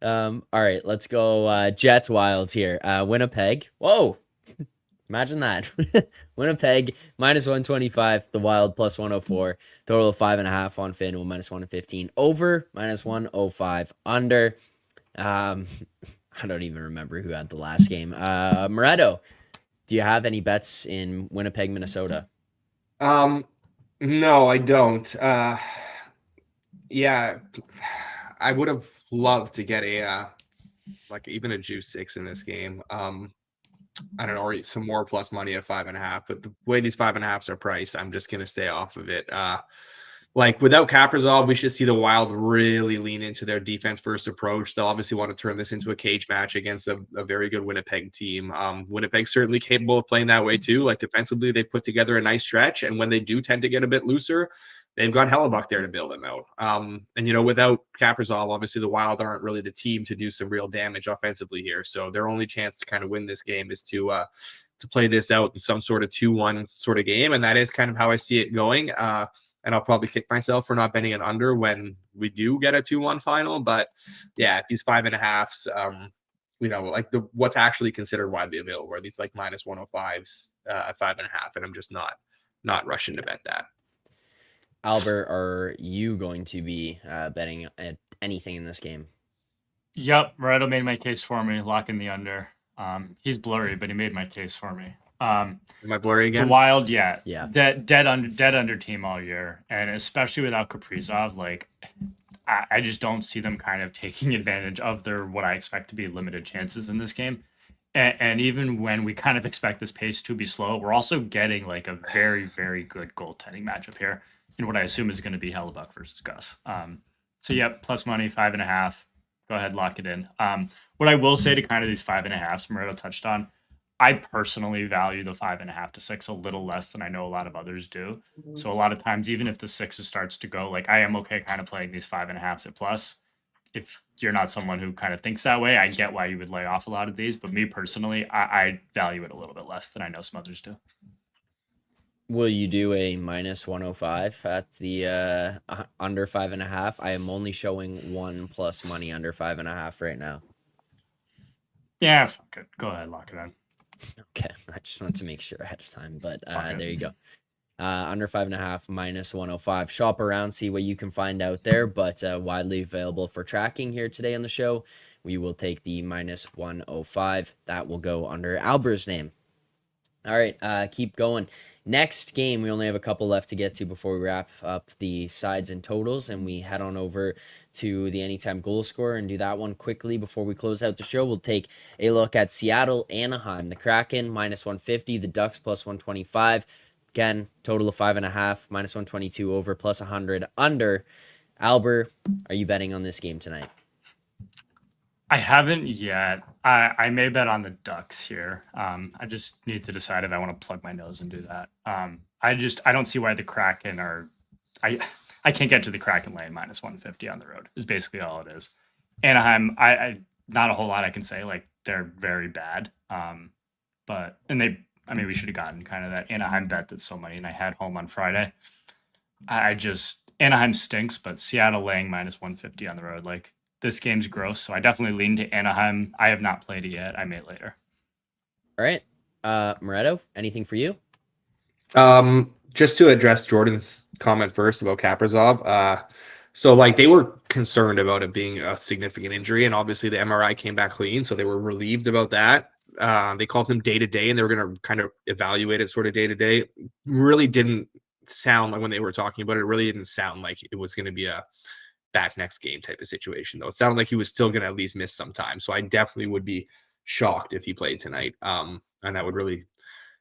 All right, let's go Jets Wilds here. Winnipeg. Whoa. Imagine that. Winnipeg minus 125, the Wild plus 104, total of 5.5 on FanDuel minus 115, over minus 105, under. I don't even remember who had the last game. Moretto, do you have any bets in Winnipeg, Minnesota? No, I don't. Yeah, I would have loved to get a like even a juice 6 in this game. I don't know, or some more plus money at 5.5, but the way these 5.5s are priced, I'm just gonna stay off of it. Like without Kaprizov, we should see the Wild really lean into their defense first approach. They'll obviously want to turn this into a cage match against a very good Winnipeg team. Winnipeg's certainly capable of playing that way too. Like defensively, they put together a nice stretch, and when they do tend to get a bit looser, they've got Hellebuck there to bail them out. And without Kaprizov, obviously the Wild aren't really the team to do some real damage offensively here. So their only chance to kind of win this game is to play this out in some sort of 2-1 sort of game, and that is kind of how I see it going. And I'll probably kick myself for not betting an under when we do get a 2-1 final. But yeah, these 5.5s, like what's actually considered widely available are these like minus 105s at 5.5, and I'm just not rushing to bet that. Albert, are you going to be betting at anything in this game? Yep, Moretto made my case for me, locking the under. He's blurry, but he made my case for me. Am I blurry again? The Wild, yeah. Dead under team all year, and especially without Kaprizov, like I just don't see them kind of taking advantage of their what I expect to be limited chances in this game. And even when we kind of expect this pace to be slow, we're also getting like a very, very good goaltending matchup here in what I assume is going to be Hellebuck versus Gus. So yep, plus money, 5.5. Go ahead, lock it in. What I will say to kind of these 5.5s, Moretto touched on, I personally value the 5.5 to 6 a little less than I know a lot of others do. So a lot of times, even if the 6 starts to go, like I am okay kind of playing these 5.5s at plus. If you're not someone who kind of thinks that way, I get why you would lay off a lot of these. But me personally, I value it a little bit less than I know some others do. Will you do a minus 105 at the under 5.5? I am only showing 1 plus money under 5.5 right now. Yeah, fuck it. Go ahead, lock it in. Okay, I just wanted to make sure ahead of time, but there you go. Under 5.5 minus 105. Shop around, see what you can find out there, but widely available for tracking here today on the show. We will take the minus 105. That will go under Alber's name. All right, keep going. Next game, we only have a couple left to get to before we wrap up the sides and totals, and we head on over to the anytime goal scorer and do that one quickly before we close out the show. We'll take a look at Seattle, Anaheim, the Kraken minus 150, the Ducks plus 125. Again, total of 5.5, minus 122 over, plus 100 under. Alber, are you betting on this game tonight? I haven't yet. I may bet on the Ducks here. I just need to decide if I want to plug my nose and do that. I don't see why the Kraken are. I can't get to the Kraken lane minus 150 on the road is basically all it is. Anaheim, I not a whole lot I can say. Like they're very bad. but I mean, we should have gotten kind of that Anaheim bet that's so money, and I had home on Friday. I just Anaheim stinks, but Seattle laying -150 on the road, like this game's gross. So I definitely lean to Anaheim. I have not played it yet. I may later. All right. Moretto, anything for you? Just to address Jordan's comment first about Kaprizov. So like they were concerned about it being a significant injury, and obviously the MRI came back clean, so they were relieved about that. They called him day to day, and they were going to kind of evaluate it sort of day to day. Really didn't sound like when they were talking about it, it really didn't sound like it was going to be a back next game type of situation, though. It sounded like he was still going to at least miss some time. So I definitely would be shocked if he played tonight. And that would really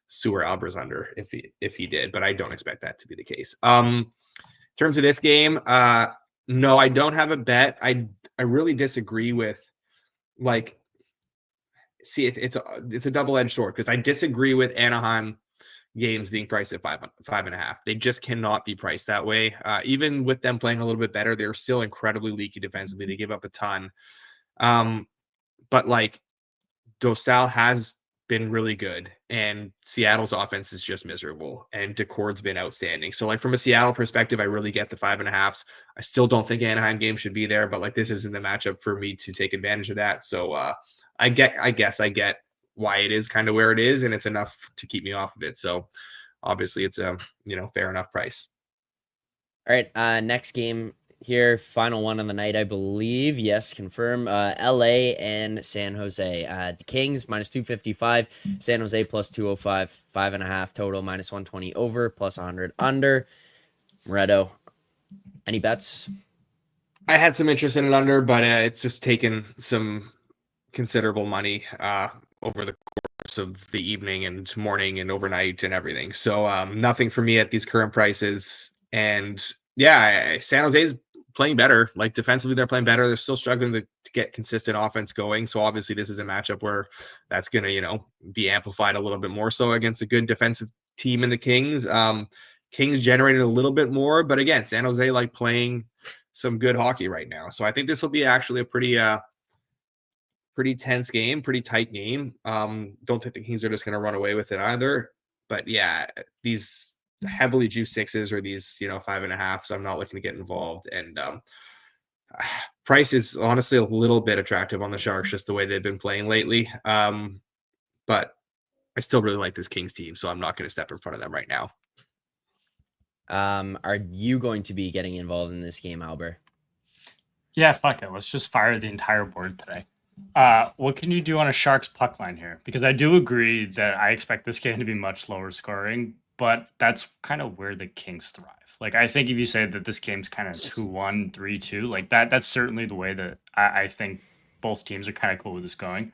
sewer Albers under if he did, but I don't expect that to be the case. In terms of this game, no, I don't have a bet. I really disagree with like. See, it's a double-edged sword because I disagree with Anaheim games being priced at 5.5. They just cannot be priced that way. Even with them playing a little bit better, they're still incredibly leaky defensively. They give up a ton. But like Dostal has been really good, and Seattle's offense is just miserable, and Decord's been outstanding. So like from a Seattle perspective, I really get the 5.5s. I still don't think Anaheim game should be there, but like this isn't the matchup for me to take advantage of that. So I guess I get why it is kind of where it is, and it's enough to keep me off of it. So obviously it's a fair enough price. All right, next game here, final one of the night, I believe. Yes, confirm. LA and San Jose. The Kings -255, San Jose +205, 5.5 total, -120 over, +100 under. Moretto, any bets? I had some interest in it under, but it's just taken some considerable money over the course of the evening and morning and overnight and everything. So nothing for me at these current prices. And yeah, San Jose is playing better. Like defensively, they're playing better. They're still struggling to get consistent offense going. So obviously, this is a matchup where that's going to, be amplified a little bit more so against a good defensive team in the Kings. Kings generated a little bit more, but again, San Jose like playing some good hockey right now. So I think this will be actually a pretty tense game, pretty tight game. Don't think the Kings are just going to run away with it either. But yeah, these heavily juiced sixes or these 5.5s, I'm not looking to get involved. And price is honestly a little bit attractive on the Sharks, just the way they've been playing lately. But I still really like this Kings team, so I'm not going to step in front of them right now. Are you going to be getting involved in this game, Alber? Yeah, fuck it. Let's just fire the entire board today. What can you do on a Sharks puck line here? Because I do agree that I expect this game to be much lower scoring, but that's kind of where the Kings thrive. Like, I think if you say that this game's kind of 2-1, 3-2, like that's certainly the way that I think both teams are kind of cool with this going.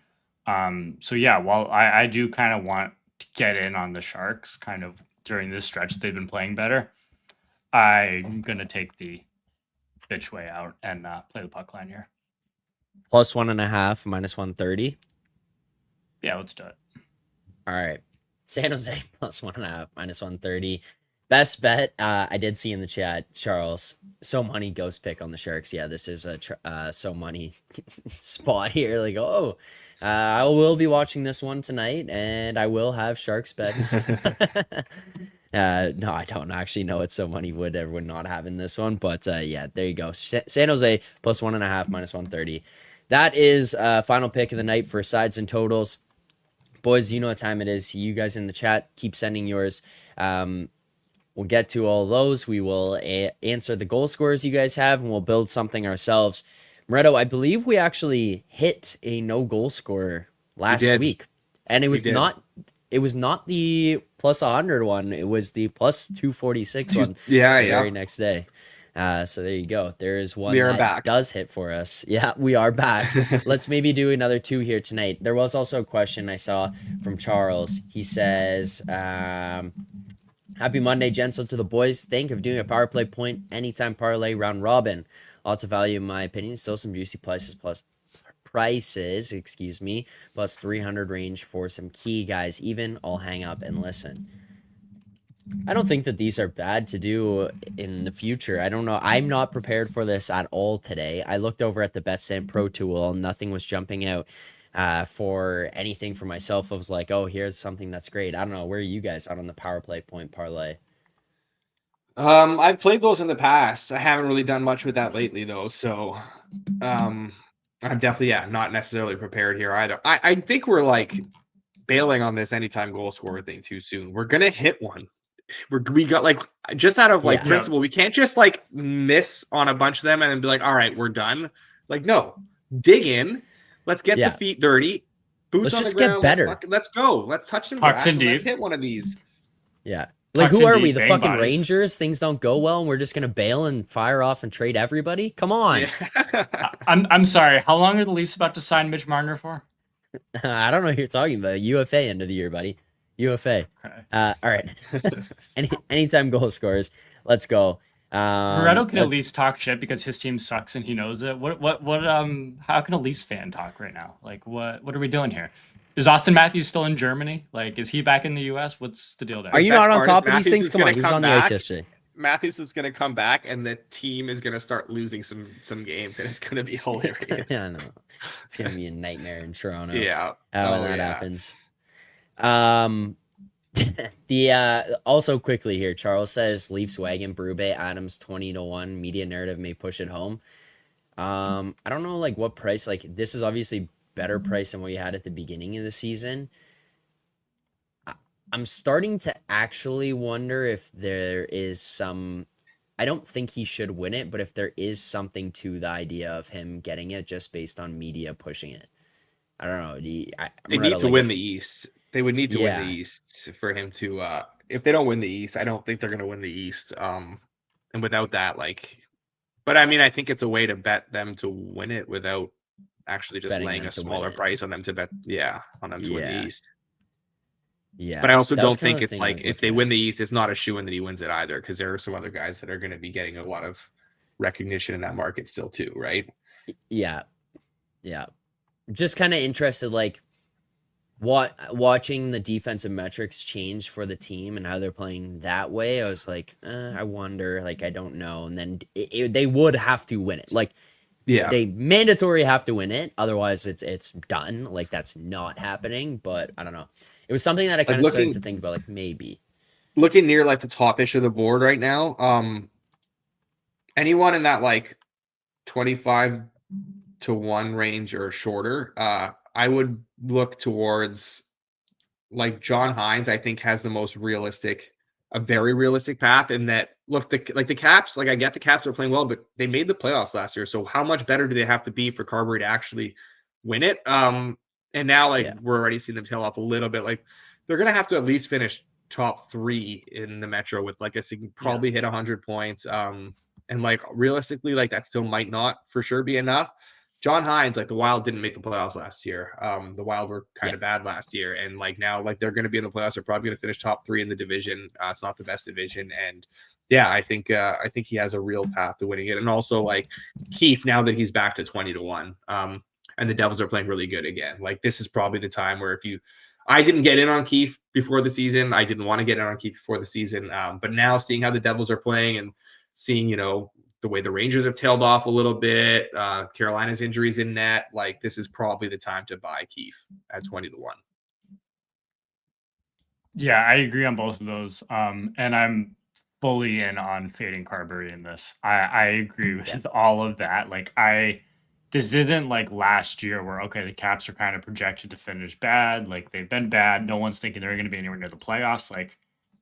So yeah, while I do kind of want to get in on the Sharks kind of during this stretch, they've been playing better. I'm going to take the bitch way out and play the puck line here. +1.5, -130. Yeah, let's do it. All right. San Jose +1.5, -130. Best bet, I did see in the chat, Charles. So money ghost pick on the Sharks. Yeah, this is a so money spot here. Like, I will be watching this one tonight, and I will have Sharks bets. No, I don't actually know what so money would or would not have in this one, but yeah, there you go. San Jose +1.5, -130. That is final pick of the night for sides and totals. Boys, you know what time it is. You guys in the chat, keep sending yours. We'll get to all those. We will answer the goal scores you guys have, and we'll build something ourselves. Moretto, I believe we actually hit a no goal scorer last week, and it was not the +100 one. It was the +246 one. The very next day. So there you go. There is one that does hit for us. Yeah, we are back. Let's maybe do another two here tonight. There was also a question I saw from Charles. He says, happy Monday, gents. So to the boys, think of doing a power play point anytime parlay round robin. Lots of value in my opinion. Still some juicy prices, +300 range for some key guys. Even I'll hang up and listen. I don't think that these are bad to do in the future. I don't know. I'm not prepared for this at all today. I looked over at the BetStamp Pro tool and nothing was jumping out. For anything for myself, I was like, oh, here's something that's great. I don't know. Where are you guys out on the power play point parlay? I've played those in the past. I haven't really done much with that lately though. So I'm definitely not necessarily prepared here either. I think we're like bailing on this anytime goal scorer thing too soon. We're gonna hit one. We got like just out of like Yeah. principle, we can't just like miss on a bunch of them and then be like, all right, we're done. Like, no, dig in. Let's get the Yeah. feet dirty. Boots Let's on just the ground. get better. Let's go. Let's touch some Pucks grass in and let's deep. hit one of these. Yeah. Like, Pucks who in are deep, we? The bang fucking bodies. Rangers? Things don't go well, and we're just gonna bail and fire off and trade everybody? Come on. Yeah. I'm sorry. How long are the Leafs about to sign Mitch Marner for? I don't know what you're talking about. UFA end of the year, buddy. UFA. Okay. All right. Anytime goal scorers. Let's go. Moretto can at least talk shit because his team sucks and he knows it. How can a Leafs fan talk right now? Like, what are we doing here? Is Austin Matthews still in Germany? Like, is he back in the US? What's the deal there? Are you best not on part is top of these Matthews things? is Come on, gonna he was come on the ice back. yesterday. Matthews is going to come back and the team is going to start losing some games and it's going to be hilarious. I know. It's gonna be a nightmare in Toronto. Yeah. When that happens. Also quickly here, Charles says Leafs wagon Brube Adams 20-1. Media narrative may push it home. I don't know like what price. Like, this is obviously better price than what you had at the beginning of the season. I'm starting to actually wonder if there is some. I don't think he should win it, but if there is something to the idea of him getting it just based on media pushing it. I don't know. They need to win the East. They would need to win the East for him to. If they don't win the East, I don't think they're going to win the East. And without that, like, but I mean, I think it's a way to bet them to win it without actually just Betting laying them a to win smaller it. price on them to bet. Yeah, on them to win the East. Yeah, But I also that was don't kinda think the it's thing I like was if they looking win at. the East, it's not a shoo-in that he wins it either, because there are some other guys that are going to be getting a lot of recognition in that market still too, right? Yeah. Just kind of interested, like, watching the defensive metrics change for the team and how they're playing that way. I was like, I wonder, like, I don't know. And then they would have to win it. Like, Yeah. they mandatory have to win it. Otherwise, it's done. Like, that's not happening. But I don't know. It was something that I kind of started to think about, like, maybe. Looking near like the top-ish of the board right now, anyone in that like 25-1 range or shorter, I would look towards like John Hines. I think has the most a very realistic path in that. Look, the Caps, like I get the Caps are playing well, but they made the playoffs last year. So how much better do they have to be for Carberry to actually win it? And now like we're already seeing them tail off a little bit. Like they're gonna have to at least finish top 3 in the Metro with like probably hit 100 points. And like realistically, like that still might not for sure be enough. John Hines, like the Wild didn't make the playoffs last year. The Wild were kind of bad last year, and like now, like they're going to be in the playoffs. They're probably going to finish top 3 in the division. It's not the best division, and I think he has a real path to winning it. And also like Keefe, now that he's back to 20-1, and the Devils are playing really good again. Like this is probably the time where I didn't get in on Keefe before the season. I didn't want to get in on Keefe before the season, but now seeing how the Devils are playing and seeing the way the Rangers have tailed off a little bit, Carolina's injuries in net, like this is probably the time to buy Keefe at 20-1. Yeah, I agree on both of those. And I'm fully in on fading Carberry in this. I agree with all of that. Like this isn't like last year where, okay, the Caps are kind of projected to finish bad. Like they've been bad. No one's thinking they're going to be anywhere near the playoffs. Like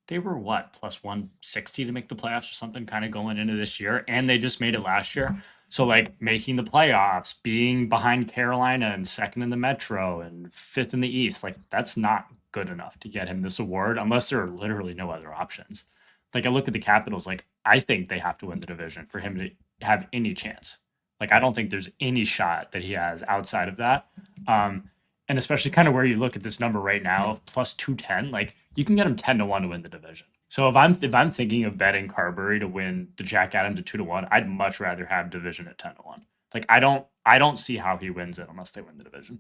they were plus 160 to make the playoffs or something kind of going into this year. And they just made it last year. So like making the playoffs, being behind Carolina and second in the Metro and fifth in the East, like that's not good enough to get him this award unless there are literally no other options. Like I look at the Capitals, like I think they have to win the division for him to have any chance. Like I don't think there's any shot that he has outside of that. And especially kind of where you look at this number right now of plus 210, like you can get him 10-1 to win the division. So if I'm thinking of betting Carberry to win the Jack Adams at 2-1, I'd much rather have division at 10-1. Like I don't see how he wins it unless they win the division.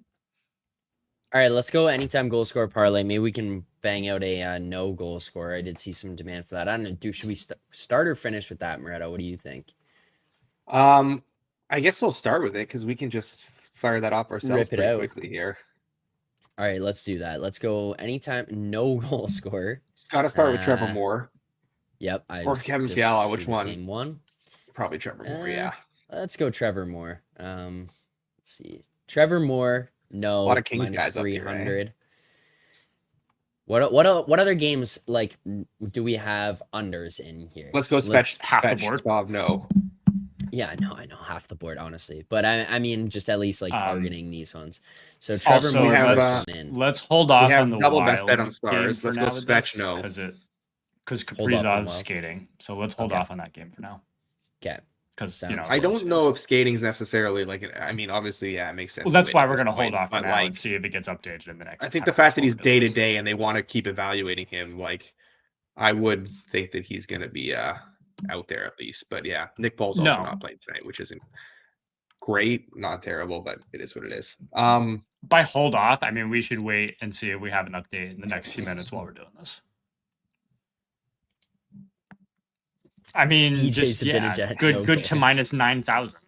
All right, let's go anytime goal scorer parlay. Maybe we can bang out a no goal scorer. I did see some demand for that. I don't know. Should we start or finish with that, Moretto? What do you think? I guess we'll start with it because we can just fire that off ourselves Rip it pretty out. quickly here. All right, let's do that. Let's go anytime. No goal scorer. Got to start with Trevor Moore Yep. I or was Kevin just Fiala. Which the one? Same one. Probably Trevor Moore. Yeah. Let's go Trevor Moore. Let's see. Trevor Moore. No. A lot of Kings minus guys up here, 300. What other games like do we have unders in here? Let's go half the board. No. Yeah, I know half the board honestly, but I mean just at least like targeting these ones. So Trevor Also, Moore let's hold off on the double best Wild bet on Stars. game Let's for go now with Spetch this, no. because Hold off on Kaprizov's Wild. skating. So let's hold Okay. off on that game for now. Okay. Because I don't know if skating's necessarily like. I mean, obviously, yeah, it makes sense. Well, that's to why wait at we're this going to hold point, off for but, now like, and see if it gets updated in the next. I think 10 the fact that minutes he's while we're day doing to this. day and they want to keep evaluating him, like, I would think that he's going to be out there at least. But yeah, Nick Paul's also not playing tonight, which isn't great, not terrible, but it is what it is. By hold off, I mean we should wait and see if we have an update in the next few minutes while we're doing this. I mean, DJ just Zibanejad, good no good goal. to minus 9,000.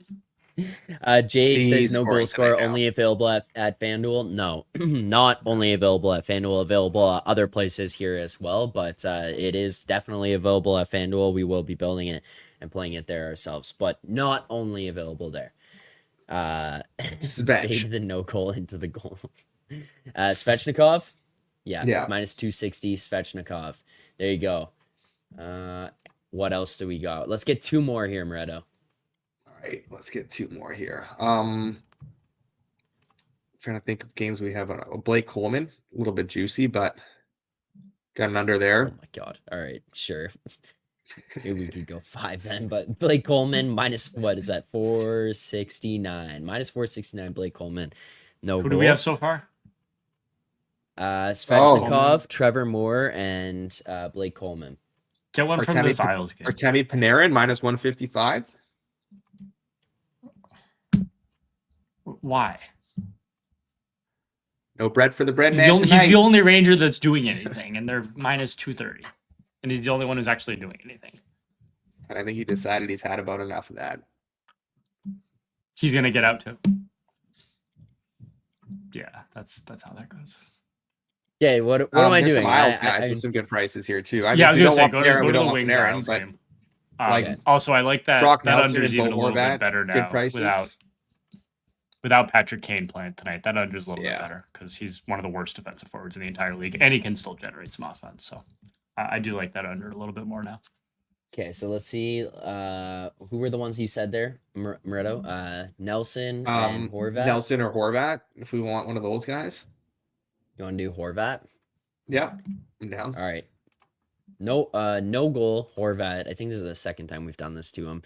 Jake says He's no scoring goal score, tonight now. only available at FanDuel. No, not only available at FanDuel, available at other places here as well. But it is definitely available at FanDuel. We will be building it and playing it there ourselves, but not only available there. Fade the no goal into the goal. Svechnikov, yeah, minus 260. Svechnikov. There you go. What else do we got? Let's get two more here, Moretto. All right, let's get two more here. Trying to think of games we have. Blake Coleman, a little bit juicy, but got an under there. Oh my god! All right, sure. Maybe we could go 5 then, but Blake Coleman minus what is that? 469. Minus 469. Blake Coleman. No. Who do we have so far? Svechnikov, Trevor Moore, and Blake Coleman. Get one from this Isles game. Artemi Panarin minus 155. Why? No bread for the bread He's man. he's the only Ranger that's doing anything, and they're minus 230. And he's the only one who's actually doing anything. And I think he decided he's had about enough of that. He's gonna get out too. Yeah, that's how that goes. Yeah, what am I doing? Some Isles guys with some good prices here too. I was gonna say go to the Wings Isles game. Also, I like that under is even a little bit better now without Patrick Kane playing tonight. That under is a little bit better because he's one of the worst defensive forwards in the entire league, and he can still generate some offense. So I do like that under a little bit more now. Okay, so let's see. Who were the ones you said there, Moretto? Nelson and Horvat. Nelson or Horvat, if we want one of those guys. You want to do Horvat? Yeah, I'm down. All right. No goal Horvat. I think this is the second time we've done this to him.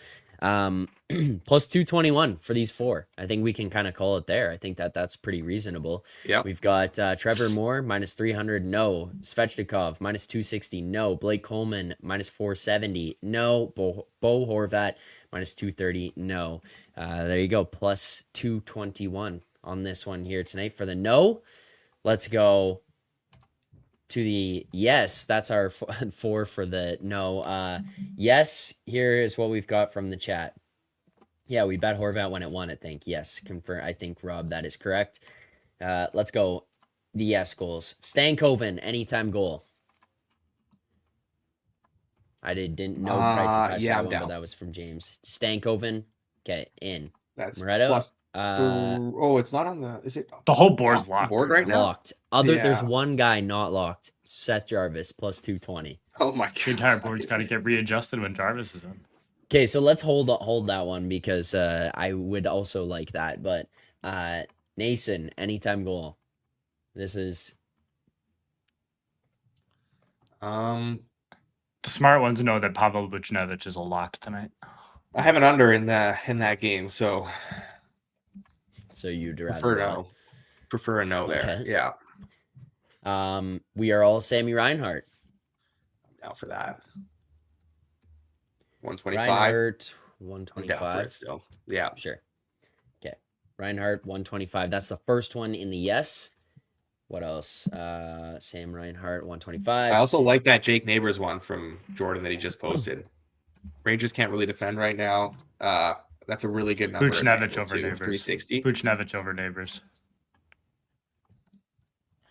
Plus 221 for these four. I think we can kind of call it there. I think that's pretty reasonable. Yeah. We've got Trevor Moore minus 300. No. Svechnikov minus 260. No. Blake Coleman minus 470. No. Bo Horvat minus 230. No. There you go. Plus 221 on this one here tonight for the no. Let's go to the yes. That's our 4 for the no. Yes, here is what we've got from the chat. Yeah, we bet Horvat when it won, I think. Yes, confirm. I think, Rob, that is correct. Let's go. The yes goals. Stankoven, anytime goal. I didn't know price attached to that one, but that was from James. Stankoven, okay, in. That's Moretto. plus it's not on the. Is it the whole board's locked? Board right now. Locked. There's one guy not locked. Seth Jarvis plus 220. Oh my god. The entire board's got to get readjusted when Jarvis is in. Okay, so let's hold that one because I would also like that. But Nason, anytime goal. This is the smart ones know that Pavel Buchnevich is a lock tonight. I have an under in that game, so you'd prefer a no there. Okay. Yeah. We are all Sammy Reinhart. Now for that. 125. Reinhart, I'm 125. down for it still. Yeah. Sure. Okay. Reinhart, 125. That's the first one in the yes. What else? Sam Reinhart, 125. I also like that Jake Neighbors one from Jordan that he just posted. Rangers can't really defend right now. That's a really good number. Buchnevich over Neighbors. 360. Buchnevich over Neighbors.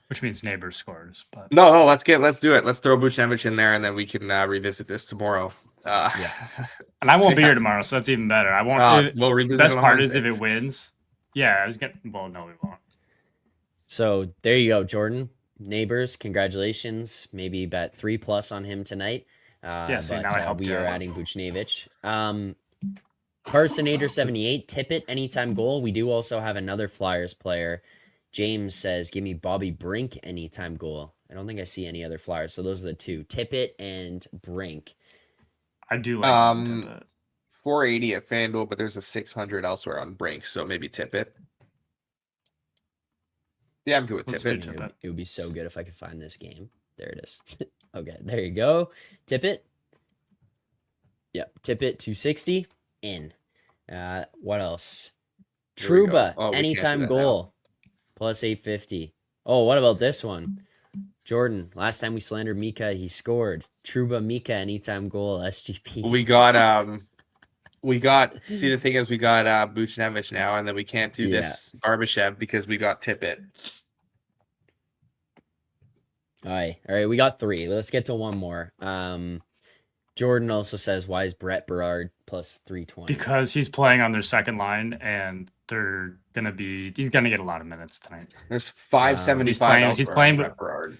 Which means Neighbors scores. But No, let's do it. Let's throw Buchnevich in there, and then we can revisit this tomorrow. Yeah. And I won't be here tomorrow, so that's even better. I won't. We'll The revisit best it on part is Wednesday. if it wins. Yeah, I was getting. Well, no, we won't. So there you go, Jordan. Neighbors, congratulations. Maybe bet 3+ on him tonight. Yeah, see, now I helped we you are out. adding Buchnevich. Personator 78, Tippett, anytime goal. We do also have another Flyers player. James says, give me Bobby Brink anytime goal. I don't think I see any other Flyers. So those are the two, Tippett and Brink. I do like Tippett. 480 at FanDuel, but there's a 600 elsewhere on Brink, so maybe Tippett. Yeah, I'm good with Let's do Tippett. Tippett. It would be so good if I could find this game. There it is. Okay, there you go. Tippett. Yep, Tippett 260 in. What else? Here we go. Truba, Oh, we can't do anytime that goal, plus 850. Oh, what about this one? Jordan, last time we slandered Mika, he scored. Truba, Mika, anytime goal, SGP. We got. See, the thing is, we got Buchnevich now, and then we can't do this Barbashev because we got Tippett. All right, we got 3. Let's get to one more. Jordan also says, why is Brett Berard plus 320? Because he's playing on their second line, and he's gonna get a lot of minutes tonight. There's 575 he's elsewhere playing on with- Brett Berard.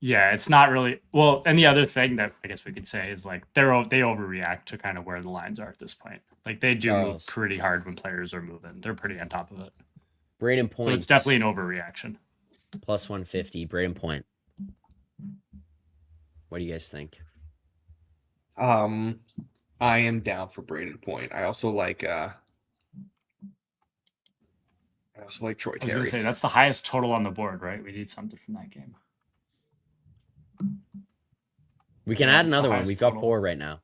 Yeah, it's not really well. And the other thing that I guess we could say is like they overreact to kind of where the lines are at this point. Like they do move Charles. pretty hard when players are moving. They're pretty on top of it. Braden So Point. it's definitely an overreaction. plus 150. Braden Point. What do you guys think? I am down for Braden Point. I also like Troy I was gonna Terry. say that's the highest total on the board, right? We need something from that game. We can Yeah, add it's the another one. highest We've got total. 4 right now.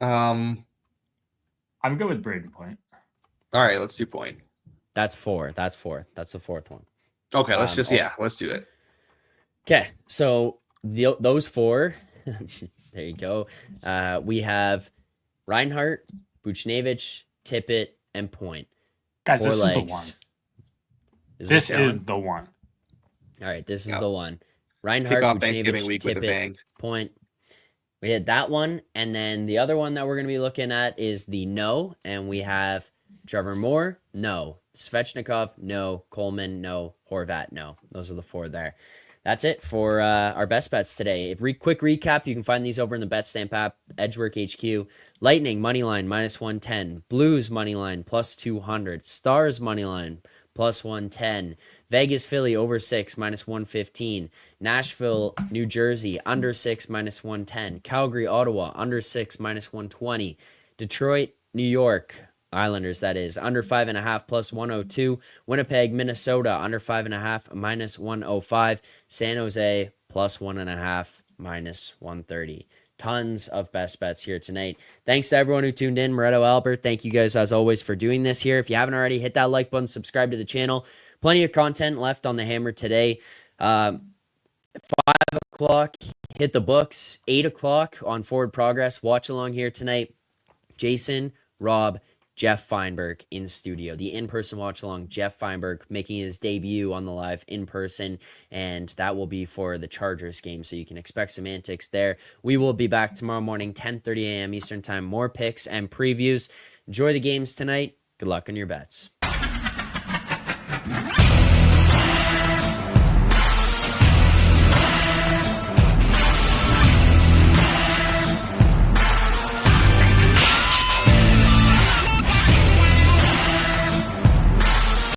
All I'm good with Braden Point. right, let's do Point. That's 4. That's the 4th one. Okay, let's Also- let's do it. Okay, so those 4, there you go. We have Reinhardt, Buchnevich, Tippett, and Point. Guys, 4 this legs. is the one. Is This going? is the one. All right, this is Yeah. the one. Kick Reinhardt, off Thanksgiving Buchnevich, week with a Tippett, bang. Point. We had that one, and then the other one that we're going to be looking at is the no, and we have Trevor Moore, no. Svechnikov, no. Coleman, no. Horvat, no. Those are the 4 there. That's it for our best bets today. Quick recap, you can find these over in the BetStamp app, Edgework HQ. Lightning, moneyline, minus 110. Blues, moneyline, plus 200. Stars, moneyline, plus 110. Vegas, Philly, over 6, minus 115. Nashville, New Jersey, under 6, minus 110. Calgary, Ottawa, under 6, minus 120. Detroit, New York, Islanders, that is, under 5.5, plus 102. Winnipeg, Minnesota, under 5.5, minus 105. San Jose, plus 1.5, minus 130. Tons of best bets here tonight. Thanks to everyone who tuned in. Moretto, Alber, thank you guys as always for doing this here. If you haven't already, hit that like button, subscribe to the channel. Plenty of content left on the Hammer today. 5 o'clock, hit the books. 8 o'clock on Forward Progress. Watch along here tonight. Jason, Rob, Jeff Feinberg in studio. The in-person watch along. Jeff Feinberg making his debut on the live in person, and that will be for the Chargers game, so you can expect some antics there. We will be back tomorrow morning, 10:30 a.m. Eastern Time. More picks and previews. Enjoy the games tonight. Good luck on your bets.